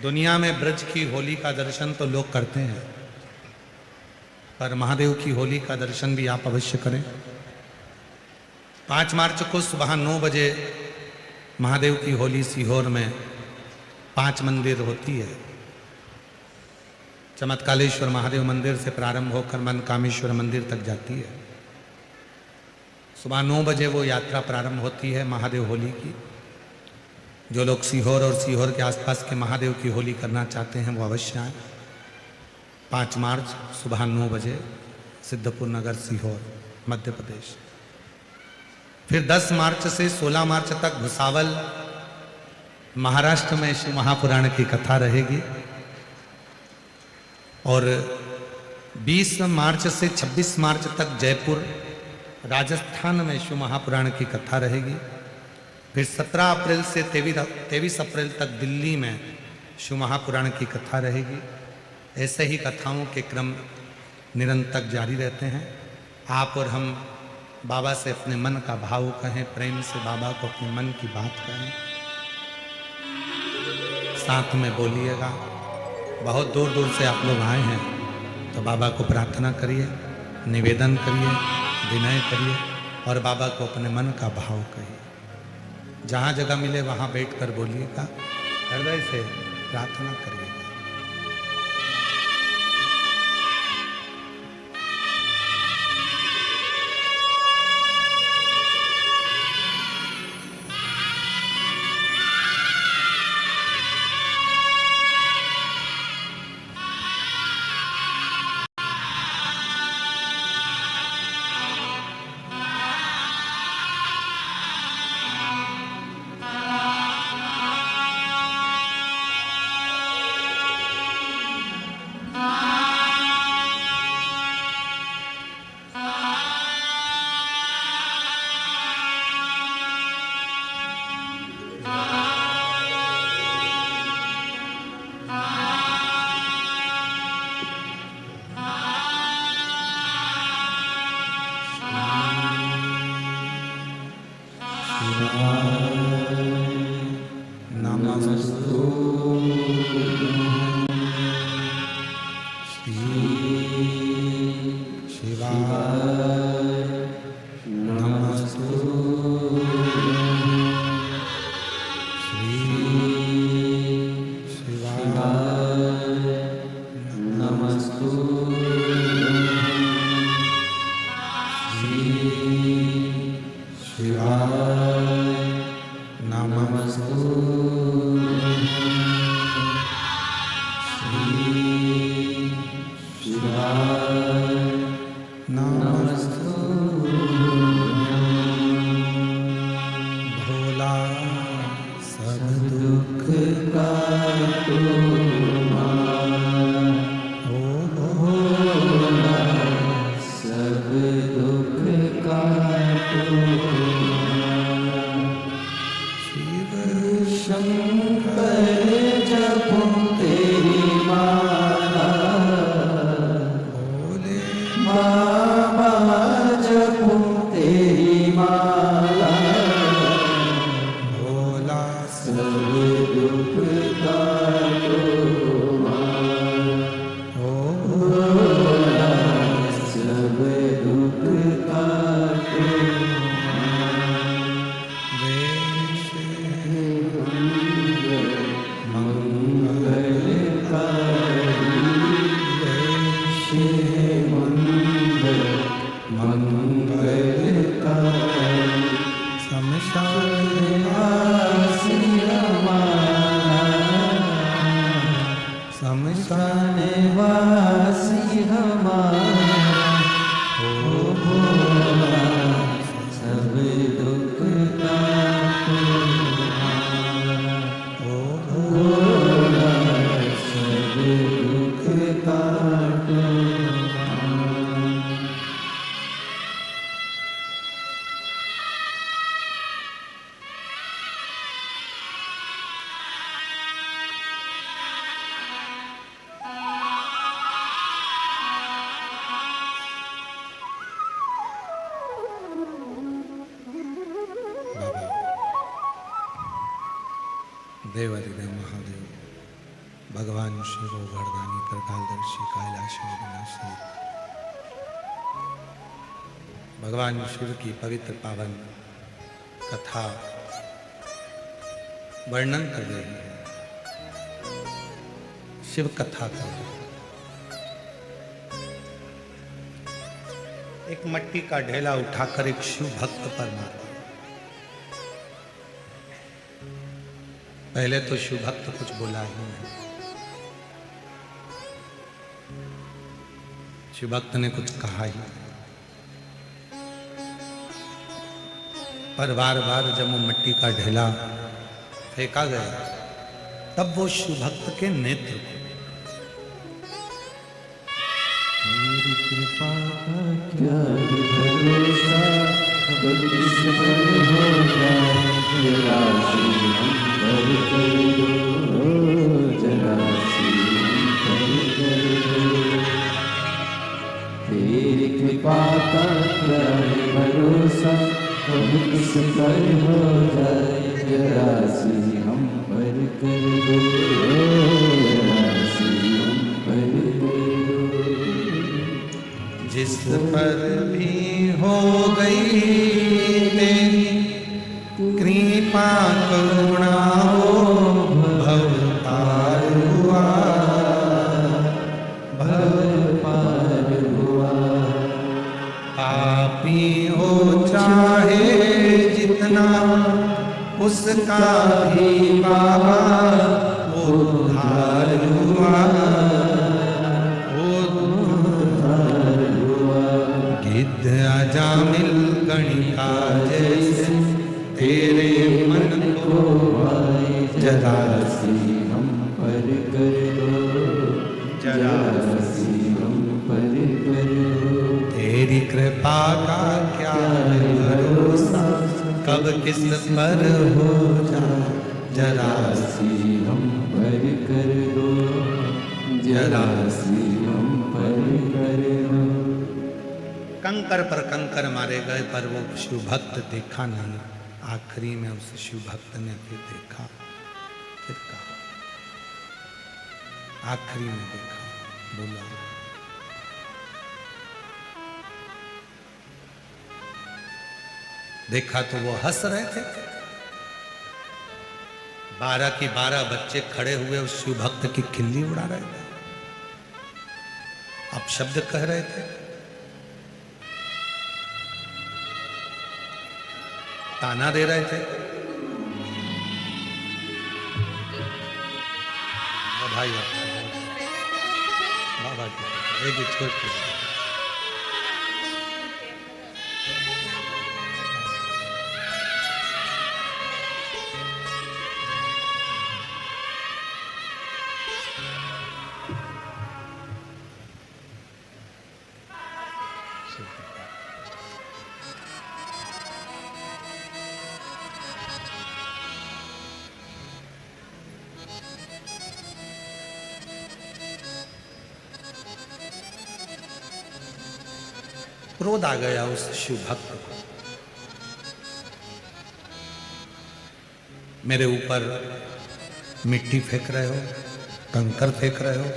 दुनिया में ब्रज की होली का दर्शन तो लोग करते हैं, पर महादेव की होली का दर्शन भी आप अवश्य करें। 5 मार्च को सुबह 9 बजे महादेव की होली सीहोर में 5 मंदिर होती है। चमत्कालेश्वर महादेव मंदिर से प्रारंभ होकर मनकामेश्वर मंदिर तक जाती है। सुबह 9 बजे वो यात्रा प्रारंभ होती है महादेव होली की। जो लोग सीहोर और सीहोर के आसपास के महादेव की होली करना चाहते हैं वो अवश्य आए। 5 मार्च सुबह 9 बजे सिद्धपुर नगर सीहोर मध्य प्रदेश। फिर 10 मार्च से 16 मार्च तक भुसावल महाराष्ट्र में शिव महापुराण की कथा रहेगी। और 20 मार्च से 26 मार्च तक जयपुर राजस्थान में शिव महापुराण की कथा रहेगी। फिर 17 अप्रैल से 23 अप्रैल तक दिल्ली में शिव महापुराण की कथा रहेगी। ऐसे ही कथाओं के क्रम निरंतर जारी रहते हैं। आप और हम बाबा से अपने मन का भाव कहें, प्रेम से बाबा को अपने मन की बात कहें, साथ में बोलिएगा। बहुत दूर दूर से आप लोग आए हैं तो बाबा को प्रार्थना करिए, निवेदन करिए, विनय करिए और बाबा को अपने मन का भाव कहिए। जहाँ जगह मिले वहाँ बैठकर बोलिएगा, हृदय से प्रार्थना करिएगा। शिवाय नमस्तु श्री शिवाय नमस्तु श्री शिवाय नमस्तु श्री शिवाय नमस्तु भोला सब दुख का ओ भोला सब दुख का शिव शंकर जपो तेरी माला भोले बाबा जपो तेरी माला भोला सब दुख काटो ओ भोला सब दुख काटो वेश मंगलकारी वेश मंगलकारी शमशान वासी हमारा शमशान वासी हमारा ओ भोला सब दुख काटो ओ भोला सब दुख काटो बाबा देवादिदेव महादेव भगवान शिव वरदानी प्रकालदर्शी कैलाशी विनाशी भगवान शिव की पवित्र पावन कथा वर्णन कर रहे हैं। शिव कथा कर रहे हैं। एक मट्टी का ढेला उठाकर एक शिव भक्त पर मारा। पहले तो शिव भक्त कुछ बोला ही नहीं। शिव भक्त ने कुछ कहा ही नहीं। पर बार बार जब वो मिट्टी का ढेला फेंका गया तब वो शिव भक्त के नेत्र को मेरी कृपा का क्या भरोसा कब किस पर होगा जरा सी हम पर कर दो जरा सी हम पर कर दो तेरी कृपा का क्या भरोसा कब किस पर हो जाए जरा सी हम पर कर दो जरा सी हम पर कर दो जिस पर भी हो गई तेरी कृपा करुणा हो भव पार हुआ भव पार हुआ पापी हो चाहे जितना उसका भी बाबा उद्धार हुआ गिद्ध अजामिल गणिका जैसे तेरे मन को जरा सी हम पर कर दो जरा सी हम पर कर दो तेरी कृपा का क्या भरोसा कब किस पर हो जाए जरा सी हम पर कर दो जरा सी हम पर कर दो कंकर पर कंकर मारे गए पर वो शिव भक्त देखा नहीं। आखिरी में उस शिव भक्त ने फिर देखा, फिर कहा, आखिरी में देखा, बोला देखा तो वो हंस रहे थे। 12 के 12 बच्चे खड़े हुए उस शिव भक्त की खिल्ली उड़ा रहे थे, अपशब्द कह रहे थे, ताना दे रहे थे। भाई बाबा एक ही छोड़ के क्रोध आ गया उस शिव भक्त को। मेरे ऊपर मिट्टी फेंक रहे हो, कंकर फेंक रहे हो,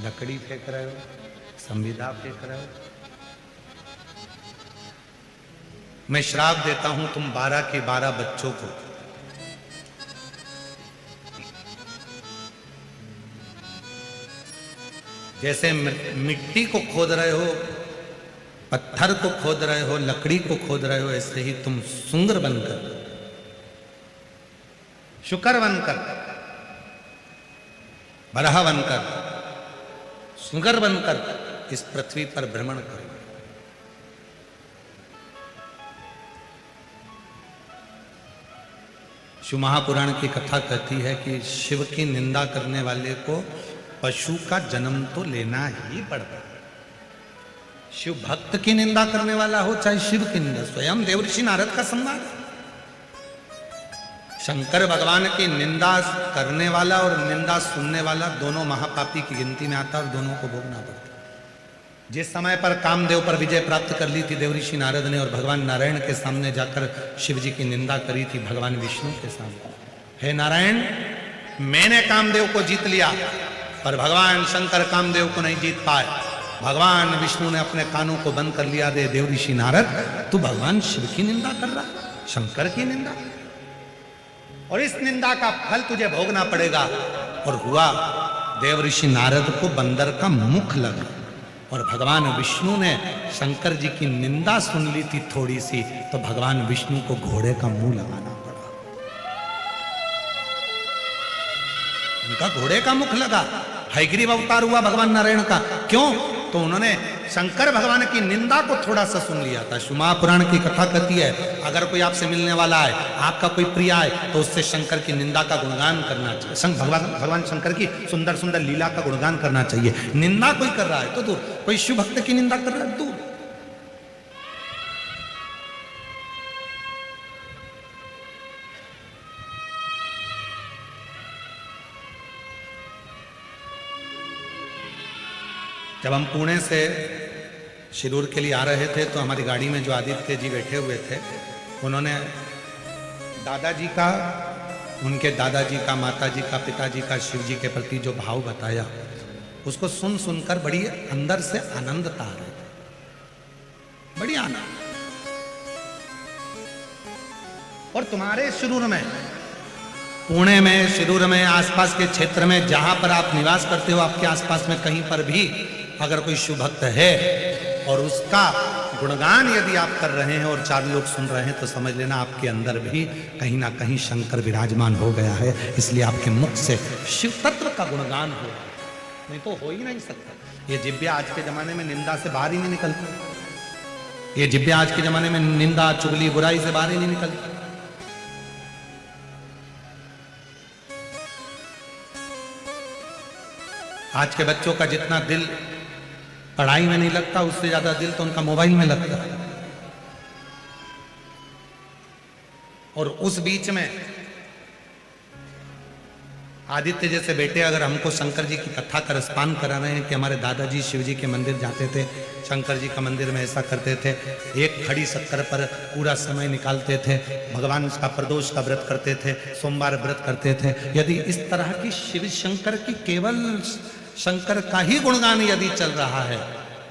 लकड़ी फेंक रहे हो, संविदा फेंक रहे हो। मैं श्राप देता हूं तुम 12 के 12 बच्चों को जैसे मिट्टी को खोद रहे हो, पत्थर को खोद रहे हो, लकड़ी को खोद रहे हो, ऐसे ही तुम सुंगर बनकर, शुकर बनकर, बरहा बनकर, सुंगर बनकर इस पृथ्वी पर भ्रमण करो। शिव महापुराण की कथा कहती है कि शिव की निंदा करने वाले को पशु का जन्म तो लेना ही पड़ता है। शिव भक्त की निंदा करने वाला हो चाहे शिव की निंदा, स्वयं देवर्षि नारद का संवाद। शंकर भगवान की निंदा करने वाला और निंदा सुनने वाला दोनों महापापी की गिनती में आता और दोनों को भोगना पड़ता। जिस समय पर कामदेव पर विजय प्राप्त कर ली थी देवऋषि नारद ने और भगवान नारायण के सामने जाकर शिव जी की निंदा करी थी भगवान विष्णु के सामने, हे नारायण मैंने कामदेव को जीत लिया, पर भगवान शंकर कामदेव को नहीं जीत पाए। भगवान विष्णु ने अपने कानों को बंद कर लिया, दे देवऋषि नारद तू भगवान शिव की निंदा कर रहा, शंकर की निंदा, और इस निंदा का फल तुझे भोगना पड़ेगा। और हुआ देवऋषि नारद को बंदर का मुख लगा और भगवान विष्णु ने शंकर जी की निंदा सुन ली थी थोड़ी सी, तो भगवान विष्णु को घोड़े का मुंह लगाना पड़ा। उनका घोड़े का मुख लगा। हयग्रीव अवतार हुआ भगवान नारायण का, क्यों? तो उन्होंने शंकर भगवान की निंदा को थोड़ा सा सुन लिया था। शिव महापुराण की कथा कहती है अगर कोई आपसे मिलने वाला है, आपका कोई प्रिय है, तो उससे शंकर की निंदा का गुणगान करना चाहिए। भगवान शंकर की सुंदर सुंदर लीला का गुणगान करना चाहिए। निंदा कोई कर रहा है तो दूर, कोई शिव भक्त की निंदा कर रहा है दूर। जब हम पुणे से शिरूर के लिए आ रहे थे तो हमारी गाड़ी में जो आदित्य जी बैठे हुए थे, उन्होंने दादाजी का, उनके दादाजी का, माताजी का, पिताजी का शिव जी के प्रति जो भाव बताया, उसको सुन सुनकर बड़ी अंदर से आनंदता आ रही थी, बड़ी आनंद। और तुम्हारे शिरूर में, पुणे में, शिरूर में, आसपास के क्षेत्र में जहां पर आप निवास करते हो, आपके आसपास में कहीं पर भी अगर कोई शिव भक्त है और उसका गुणगान यदि आप कर रहे हैं और 4 लोग सुन रहे हैं, तो समझ लेना आपके अंदर भी कहीं ना कहीं शंकर विराजमान हो गया है। इसलिए आपके मुख से शिव तत्व का गुणगान हो, नहीं तो हो ही नहीं सकता। ये जिब्या आज के जमाने में निंदा से बाहर ही नहीं निकलती। ये जिब्या आज के जमाने में निंदा, चुगली, बुराई से बाहर ही नहीं निकलती। आज के बच्चों का जितना दिल पढ़ाई में नहीं लगता, उससे ज्यादा दिल तो उनका मोबाइल में लगता है। और उस बीच में आदित्य जैसे बेटे अगर हमको शंकर जी की कथा का रसपान करा रहे हैं कि हमारे दादाजी शिव जी के मंदिर जाते थे, शंकर जी का मंदिर में ऐसा करते थे, एक खड़ी शक्कर पर पूरा समय निकालते थे, भगवान का प्रदोष का व्रत करते थे, सोमवार व्रत करते थे। यदि इस तरह की शिव शंकर की केवल शंकर का ही गुणगान यदि चल रहा है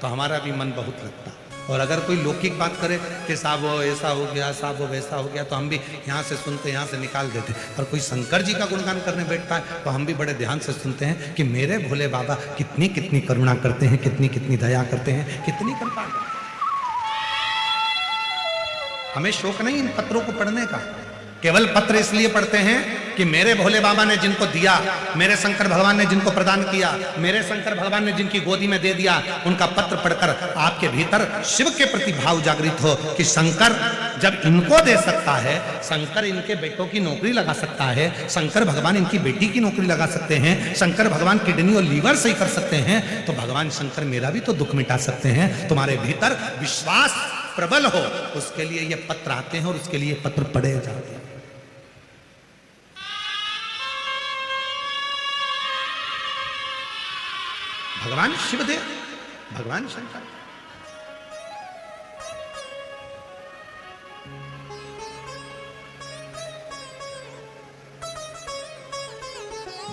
तो हमारा भी मन बहुत लगता। और अगर कोई लौकिक बात करे कि साहब वो ऐसा हो गया, साहब वो वैसा हो गया, तो हम भी यहाँ से सुनते, यहाँ से निकाल देते। पर कोई शंकर जी का गुणगान करने बैठता है तो हम भी बड़े ध्यान से सुनते हैं कि मेरे भोले बाबा कितनी कितनी करुणा करते हैं, कितनी कितनी दया करते हैं, कितनी कृपा करते हैं। हमें शौक नहीं इन पत्रों को पढ़ने का, केवल पत्र इसलिए पढ़ते हैं कि मेरे भोले बाबा ने जिनको दिया, मेरे शंकर भगवान ने जिनको प्रदान किया, मेरे शंकर भगवान ने जिनकी गोदी में दे दिया, उनका पत्र पढ़कर आपके भीतर शिव के प्रति भाव जागृत हो कि शंकर जब इनको दे सकता है, शंकर इनके बेटों की नौकरी लगा सकता है, शंकर भगवान इनकी बेटी की नौकरी लगा सकते हैं, शंकर भगवान किडनी और लीवर सही कर सकते हैं, तो भगवान शंकर मेरा भी तो दुख मिटा सकते हैं। तुम्हारे भीतर विश्वास प्रबल हो, उसके लिए ये पत्र आते हैं और उसके लिए पत्र पढ़े जाते हैं। भगवान शिवदेव, भगवान शंकर,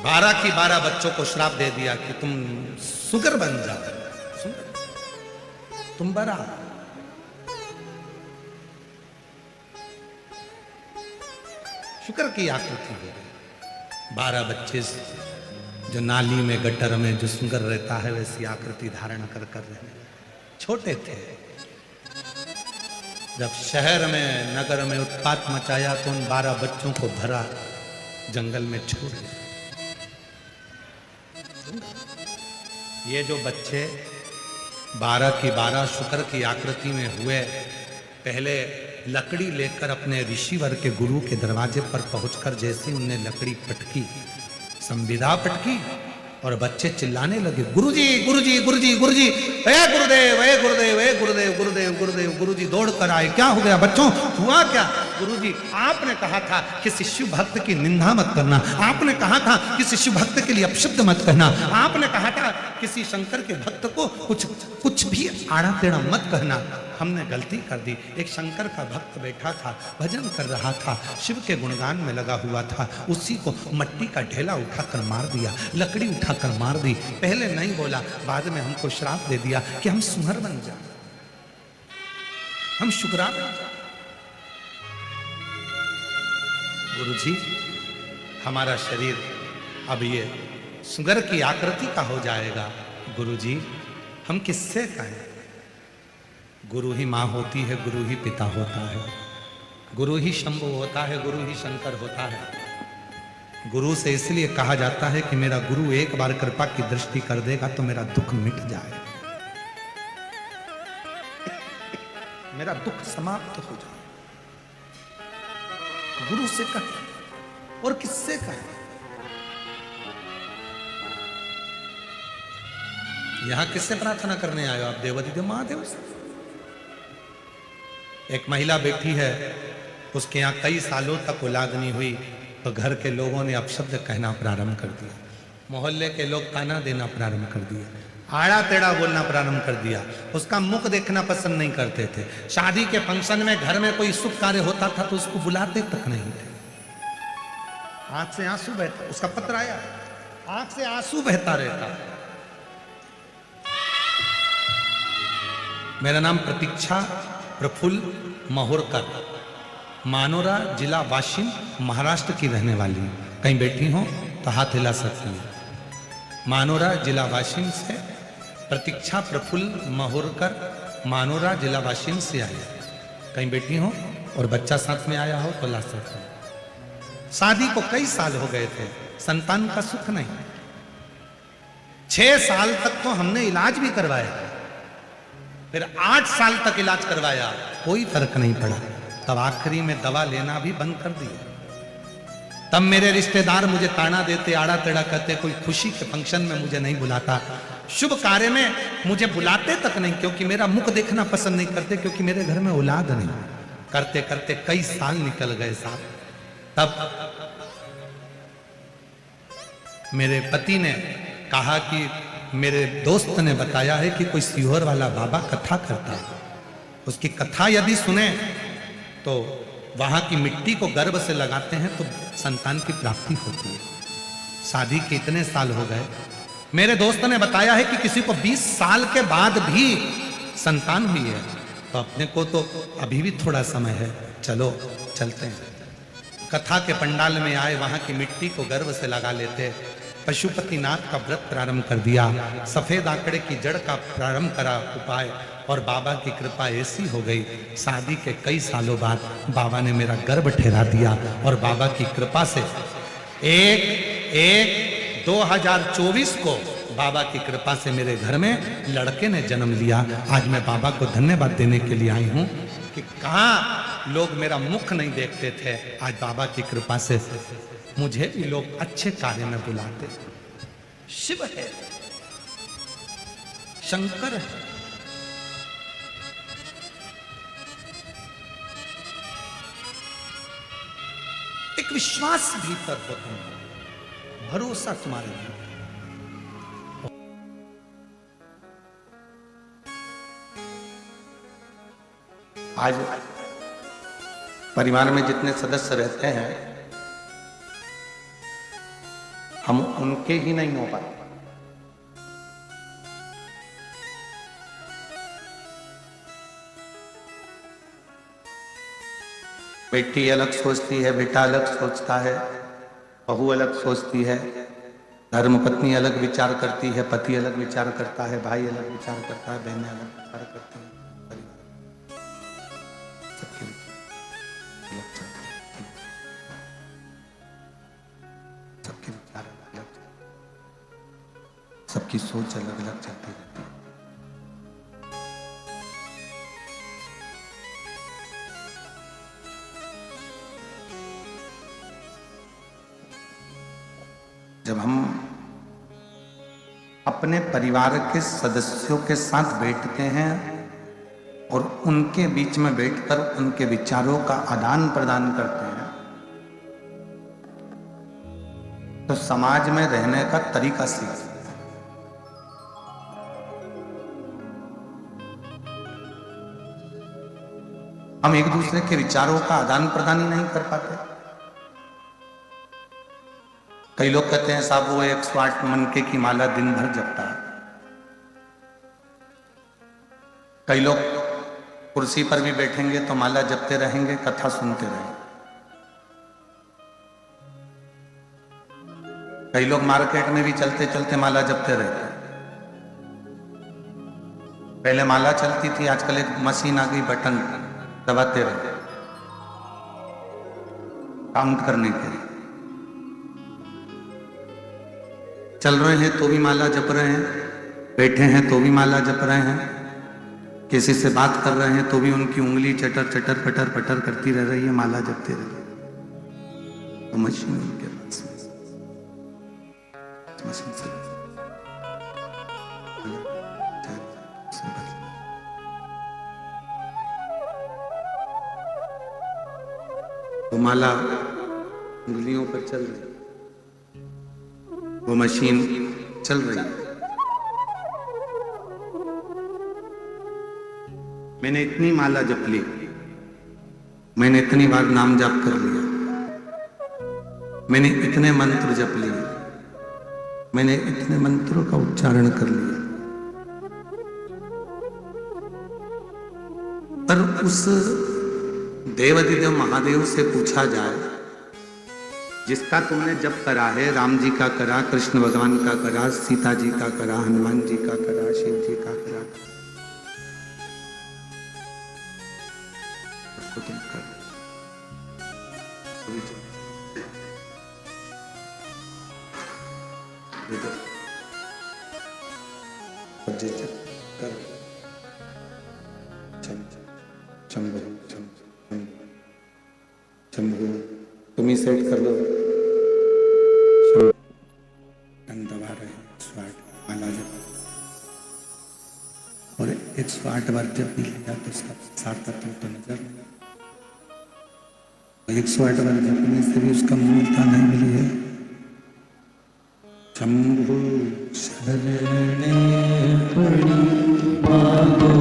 बारह की 12 बच्चों को श्राप दे दिया कि तुम सुगर बन जाओ, तुम बड़ा। शुक्र की आकृति हो गई। 12 बच्चे जो नाली में गटर में जो सुगर रहता है वैसी आकृति धारण कर रहने, छोटे थे। जब शहर में नगर में उत्पात मचाया तो उन 12 बच्चों को भरा जंगल में छोड़ दिया। ये जो बच्चे 12 की 12 शुक्र की आकृति में हुए, पहले लकड़ी लेकर अपने ऋषिवर के गुरु के दरवाजे पर पहुंचकर जैसे उनने लकड़ी पटकी, संविदा पटकी और बच्चे चिल्लाने लगे, गुरुजी गुरुजी गुरुजी गुरुजी, ए गुरुदेव ए गुरुदेव ए गुरुदेव गुरुदेव गुरुदेव। गुरुजी दौड़ कर आए, क्या हो गया बच्चों, हुआ क्या? गुरुजी आपने कहा था किसी शिव भक्त की निंदा मत करना, आपने कहा था किसी शिव भक्त के लिए अपशब्द मत कहना, आपने कहा था किसी शंकर के भक्त को कुछ भी आड़ा टेढ़ा मत कहना। हमने गलती कर दी। एक शंकर का भक्त बैठा था, भजन कर रहा था, शिव के गुणगान में लगा हुआ था, उसी को मट्टी का ढेला उठाकर मार दिया, लकड़ी उठाकर मार दी। पहले नहीं बोला, बाद में हमको श्राप दे दिया कि हम सुहर बन जाए, हम शुक्रा बन जाए। गुरुजी हमारा शरीर अब ये सुगर की आकृति का हो जाएगा। गुरुजी हम किससे कहें? गुरु ही माँ होती है, गुरु ही पिता होता है, गुरु ही शंभु होता है, गुरु ही शंकर होता है। गुरु से इसलिए कहा जाता है कि मेरा गुरु एक बार कृपा की दृष्टि कर देगा तो मेरा दुख मिट जाए, मेरा दुख समाप्त हो जाए। गुरु से कहे और किससे कहे? यहां किससे प्रार्थना करने आए हो आप? देवादिदेव महादेव से। एक महिला बैठी है, उसके यहाँ कई सालों तक औलाद नहीं हुई, तो घर के लोगों ने अपशब्द कहना प्रारंभ कर दिया, मोहल्ले के लोग ताना देना प्रारंभ कर दिया, आड़ा टेढ़ा बोलना प्रारंभ कर दिया, उसका मुख देखना पसंद नहीं करते थे। शादी के फंक्शन में घर में कोई शुभ कार्य होता था तो उसको बुलाते तक नहीं थे। आंख से आंसू बहता, उसका पत्र आया, आंख से आंसू बहता रहता। मेरा नाम प्रतीक्षा प्रफुल्ल महोरकर, मानोरा जिला वाशिम महाराष्ट्र की रहने वाली हूँ। कहीं बैठी हो तो हाथ हिला सकती है। मानोरा जिला वाशिम से प्रतीक्षा प्रफुल्ल महोरकर, मानोरा जिला वाशिम से आई। कहीं बैठी हो और बच्चा साथ में आया हो तो ला सकते हो। शादी को कई साल हो गए थे, संतान का सुख नहीं। 6 साल तक तो हमने इलाज भी करवाया, फिर 8 साल तक इलाज करवाया, कोई फर्क नहीं पड़ा। तब आखिरी में दवा लेना भी बंद कर दिया। तब मेरे रिश्तेदार मुझे ताना देते, आड़ा टेढ़ा कहते, कोई खुशी के फंक्शन में मुझे नहीं बुलाता, शुभ कार्य में मुझे बुलाते तक नहीं, क्योंकि मेरा मुख देखना पसंद नहीं करते, क्योंकि मेरे घर में औलाद नहीं। करते करते कई साल निकल गए साहब। तब मेरे पति ने कहा कि मेरे दोस्त ने बताया है कि कोई सीहोर वाला बाबा कथा करता है, उसकी कथा यदि सुने तो वहां की मिट्टी को गर्भ से लगाते हैं तो संतान की प्राप्ति होती है। शादी के इतने साल हो गए, मेरे दोस्त ने बताया है कि किसी को 20 साल के बाद भी संतान हुई है। तो अपने को तो अभी भी थोड़ा समय है, चलो चलते हैं। कथा के पंडाल में आए, वहां की मिट्टी को गर्व से लगा लेते। पशुपतिनाथ का व्रत प्रारंभ कर दिया, सफेद आंकड़े की जड़ का प्रारंभ करा उपाय, और बाबा की कृपा ऐसी हो गई, शादी के कई सालों बाद बाबा ने मेरा गर्भ ठहरा दिया। और बाबा की कृपा से 1/1/2024 को बाबा की कृपा से मेरे घर में लड़के ने जन्म लिया। आज मैं बाबा को धन्यवाद देने के लिए आई हूं कि कहाँ लोग मेरा मुख नहीं देखते थे, आज बाबा की कृपा से मुझे भी लोग अच्छे कार्य में बुलाते। शिव है, शंकर है, एक विश्वास भीतर हो तुम, भरोसा तुम्हारे लिए। आज परिवार में जितने सदस्य रहते हैं, हम उनके ही नहीं हो पाते। बेटी अलग सोचती है, बेटा अलग सोचता है, बहू अलग सोचती है, धर्मपत्नी अलग विचार करती है, पति अलग विचार करता है, भाई अलग विचार करता है, बहनें अलग विचार करती हैं, सबके अलग चलते हैं, सबके विचार अलग, सबकी सोच अलग अलग चलती रहती है। जब हम अपने परिवार के सदस्यों के साथ बैठते हैं और उनके बीच में बैठकर उनके विचारों का आदान प्रदान करते हैं, तो समाज में रहने का तरीका सीखते हैं। हम एक दूसरे के विचारों का आदान प्रदान ही नहीं कर पाते। कई लोग कहते हैं साहब वो 108 मनके की माला दिन भर जपता है। कई लोग कुर्सी पर भी बैठेंगे तो माला जपते रहेंगे, कथा सुनते रहेंगे। कई लोग मार्केट में भी चलते चलते माला जपते रहते हैं। पहले माला चलती थी, आजकल एक मशीन आ गई, बटन दबाते रहते काउंट करने के लिए। चल रहे हैं तो भी माला जप रहे हैं, बैठे हैं तो भी माला जप रहे हैं, किसी से बात कर रहे हैं तो भी उनकी उंगली चटर चटर पटर पटर करती रह रही है, माला जपते रह रही है। तो मशीन उनके पास मशीन से वो माला उंगलियों पर चल रही है, वो मशीन चल रही है। मैंने इतनी माला जप ली, मैंने इतनी बार नाम जाप कर लिया, मैंने इतने मंत्र जप लिए, मैंने इतने मंत्रों का उच्चारण कर लिया, पर उस देवाधिदेव महादेव से पूछा जाए, जिसका तुमने जप करा है, राम जी का करा, कृष्ण भगवान का करा, सीता जी का करा, हनुमान जी का करा, शिव जी का करा, उसको तुम कर शंभु तुम ही सेट कर लो। दबा रहे 108 माला जप, और 108 बार जब भी लिया तो उसका सार्थक तो नजर नहीं। 108 बार जपने से भी उसका मूलता नहीं मिली है। शंभु शरणे पड़ी मांगो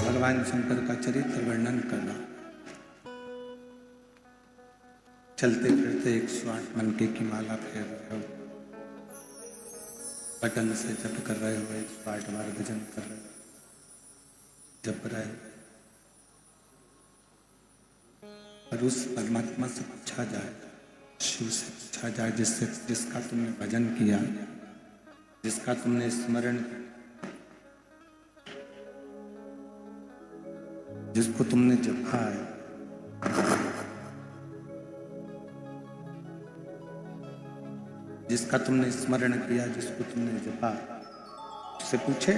भगवान शंकर का चरित्र वर्णन करना। चलते फिरते 108 मनके की माला फेर रहे हो, बटन से जप कर रहे हो, 108 बार भजन कर रहे हो, जप रहे हो। और उस परमात्मा से पूछा जाए, शिव से पूछा जाए, जिसका तुमने भजन किया, जिसका तुमने स्मरण किया, जिसको तुमने जपा है, जिसका तुमने स्मरण किया, जिसको तुमने जपा, उससे पूछे।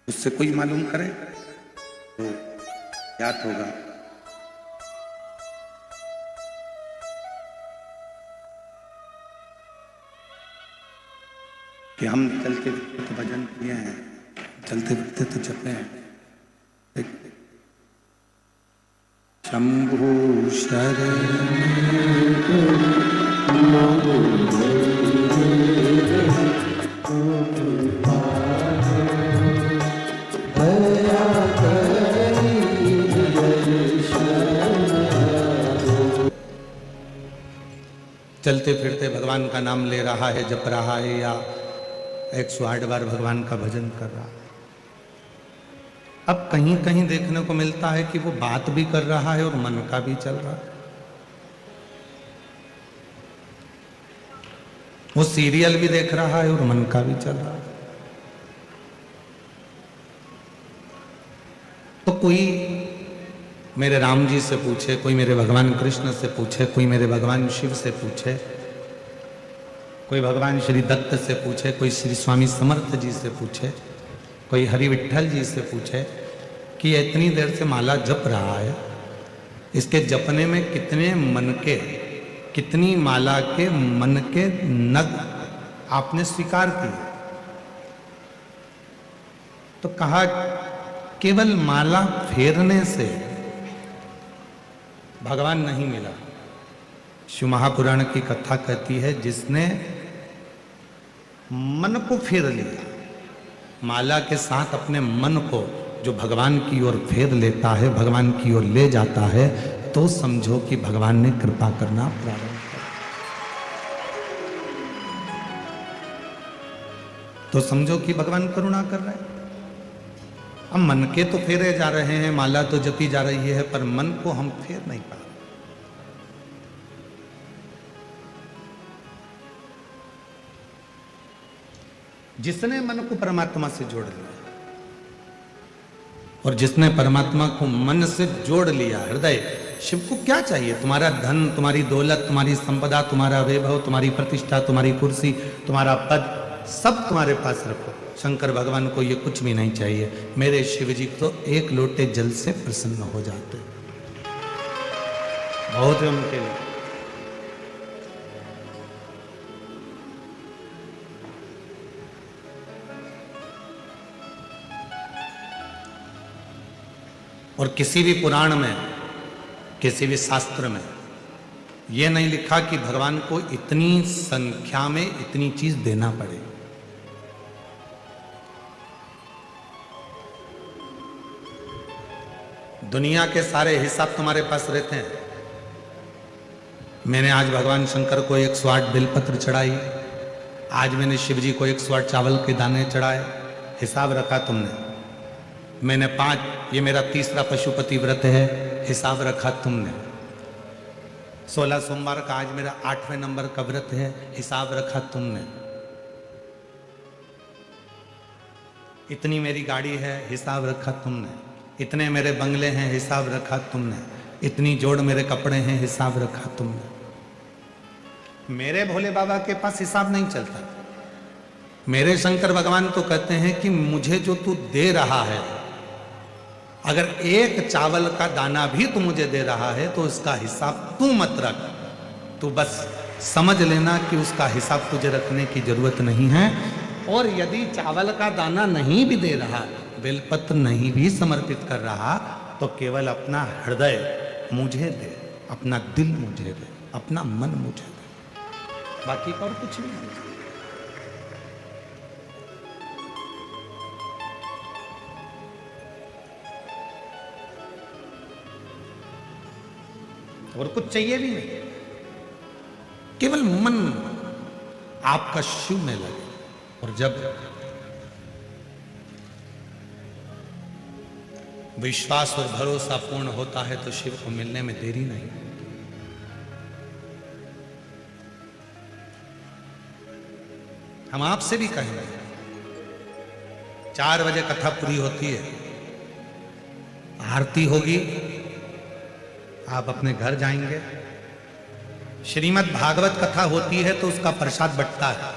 उससे कोई मालूम करे तो याद होगा। कि हम चलते फिरते तो भजन किए हैं, चलते फिरते तो जपे हैं। शंभु चलते फिरते भगवान का नाम ले रहा है, जप रहा है, या 108 बार भगवान का भजन कर रहा है। अब कहीं कहीं देखने को मिलता है कि वो बात भी कर रहा है और मन का भी चल रहा है। वो सीरियल भी देख रहा है और मन का भी चल रहा है। तो कोई मेरे राम जी से पूछे, कोई मेरे भगवान कृष्ण से पूछे, कोई मेरे भगवान शिव से पूछे, कोई भगवान श्री दत्त से पूछे, कोई श्री स्वामी समर्थ जी से पूछे, कोई हरि विठल जी से पूछे कि इतनी देर से माला जप रहा है, इसके जपने में कितने मन के, कितनी माला के मन के नग आपने स्वीकार किए? तो कहा केवल माला फेरने से भगवान नहीं मिला। शिव महापुराण की कथा कहती है, जिसने मन को फेर लिया, माला के साथ अपने मन को जो भगवान की ओर फेर लेता है, भगवान की ओर ले जाता है, तो समझो कि भगवान ने कृपा करना प्रारंभ कर, तो समझो कि भगवान करुणा कर रहे हैं। अब मन के तो फेरे जा रहे हैं, माला तो जपी जा रही है, पर मन को हम फेर नहीं पा रहे। जिसने मन को परमात्मा से जोड़ लिया, और जिसने परमात्मा को मन से जोड़ लिया हृदय, शिव को क्या चाहिए? तुम्हारा धन, तुम्हारी दौलत, तुम्हारी संपदा, तुम्हारा वैभव, तुम्हारी प्रतिष्ठा, तुम्हारी कुर्सी, तुम्हारा पद, सब तुम्हारे पास रखो। शंकर भगवान को ये कुछ भी नहीं चाहिए। मेरे शिव जी तो एक लोटे जल से प्रसन्न हो जाते, बहुत है उनके लिए। और किसी भी पुराण में, किसी भी शास्त्र में यह नहीं लिखा कि भगवान को इतनी संख्या में इतनी चीज देना पड़े। दुनिया के सारे हिसाब तुम्हारे पास रहते हैं। मैंने आज भगवान शंकर को 108 बेलपत्र चढ़ाई, आज मैंने शिव जी को 108 चावल के दाने चढ़ाए, हिसाब रखा तुमने। मैंने 5, ये मेरा तीसरा पशुपति व्रत है, हिसाब रखा तुमने। 16 सोमवार का आज मेरा 8वें नंबर का व्रत है, हिसाब रखा तुमने। इतनी मेरी गाड़ी है, हिसाब रखा तुमने। इतने मेरे बंगले हैं, हिसाब रखा तुमने। इतनी जोड़ मेरे कपड़े हैं, हिसाब रखा तुमने। मेरे भोले बाबा के पास हिसाब नहीं चलता। मेरे शंकर भगवान तो कहते हैं कि मुझे जो तू दे रहा है, अगर एक चावल का दाना भी तू मुझे दे रहा है तो उसका हिसाब तू मत रख, तू बस समझ लेना कि उसका हिसाब तुझे रखने की जरूरत नहीं है। और यदि चावल का दाना नहीं भी दे रहा, बेलपत्र नहीं भी समर्पित कर रहा, तो केवल अपना हृदय मुझे दे, अपना दिल मुझे दे, अपना मन मुझे दे, बाकी का और कुछ भी नहीं। और कुछ चाहिए भी नहीं, केवल मन आपका शिव में लगे। और जब विश्वास और भरोसा पूर्ण होता है तो शिव को मिलने में देरी नहीं। हम आपसे भी कहेंगे, 4 बजे कथा पूरी होती है, आरती होगी, आप अपने घर जाएंगे। श्रीमद् भागवत कथा होती है तो उसका प्रसाद बंटता है।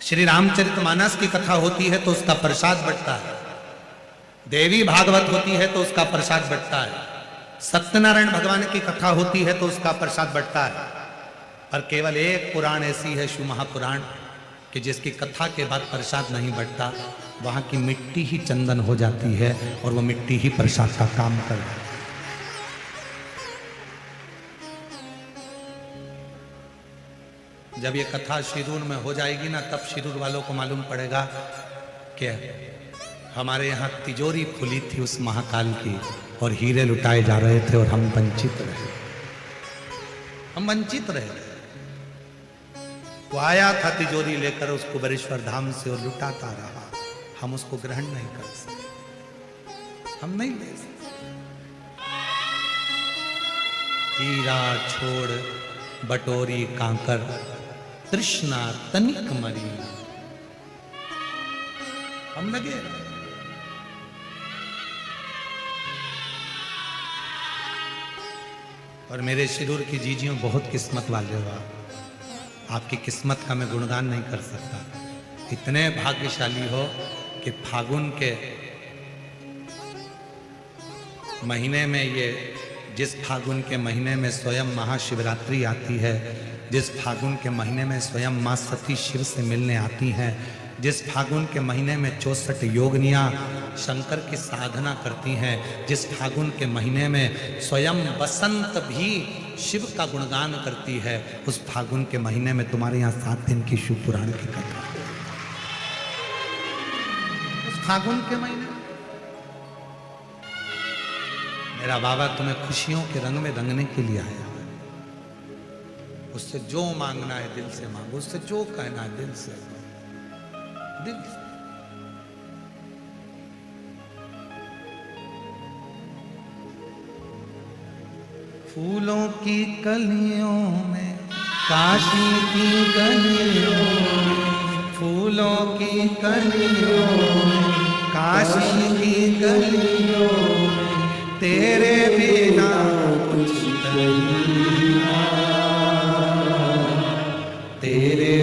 श्री रामचरितमानस की कथा होती है तो उसका प्रसाद बंटता है। देवी भागवत होती है तो उसका प्रसाद बंटता है। सत्यनारायण भगवान की कथा होती है तो उसका प्रसाद बंटता है। पर केवल एक पुराण ऐसी है, शिव महापुराण, कि जिसकी कथा के बाद प्रसाद नहीं बंटता, वहां की मिट्टी ही चंदन हो जाती है और वो मिट्टी ही प्रसाद का काम करती है। जब ये कथा शिरूर में हो जाएगी ना, तब शिरूर वालों को मालूम पड़ेगा कि हमारे यहाँ तिजोरी खुली थी उस महाकाल की और हीरे लुटाए जा रहे थे और हम वंचित रहे। हम वंचित रहे। वो आया था तिजोरी लेकर उस कुबेरेश्वर धाम से और लुटाता रहा। हम उसको ग्रहण नहीं कर सकते, हम नहीं ले सकते। हीरा छोड़ बटोरी कांकर, तृष्णा तनिक मरी, हम लगे। और मेरे शिरूर की जीजियों बहुत किस्मत वाले हो। आपकी किस्मत का मैं गुणगान नहीं कर सकता। इतने भाग्यशाली हो कि फागुन के महीने में, ये जिस फागुन के महीने में स्वयं महाशिवरात्रि आती है, जिस फागुन के महीने में स्वयं माँ सती शिव से मिलने आती हैं, जिस फागुन के महीने में 64 योगिनियाँ शंकर की साधना करती हैं, जिस फागुन के महीने में स्वयं बसंत भी शिव का गुणगान करती है, उस फागुन के महीने में तुम्हारे यहाँ 7 दिन की शिव पुराण की कथा। उस फागुन के महीने मेरा बाबा तुम्हें खुशियों के रंग में रंगने के लिए आया है। उससे जो मांगना है दिल से मांगो, उससे जो कहना है दिल से, दिल से। फूलों की कलियों में, काशी की गलियों में, फूलों की कलियों में, काशी की गलियों में, तेरे बिना कुछ नहीं, तेरे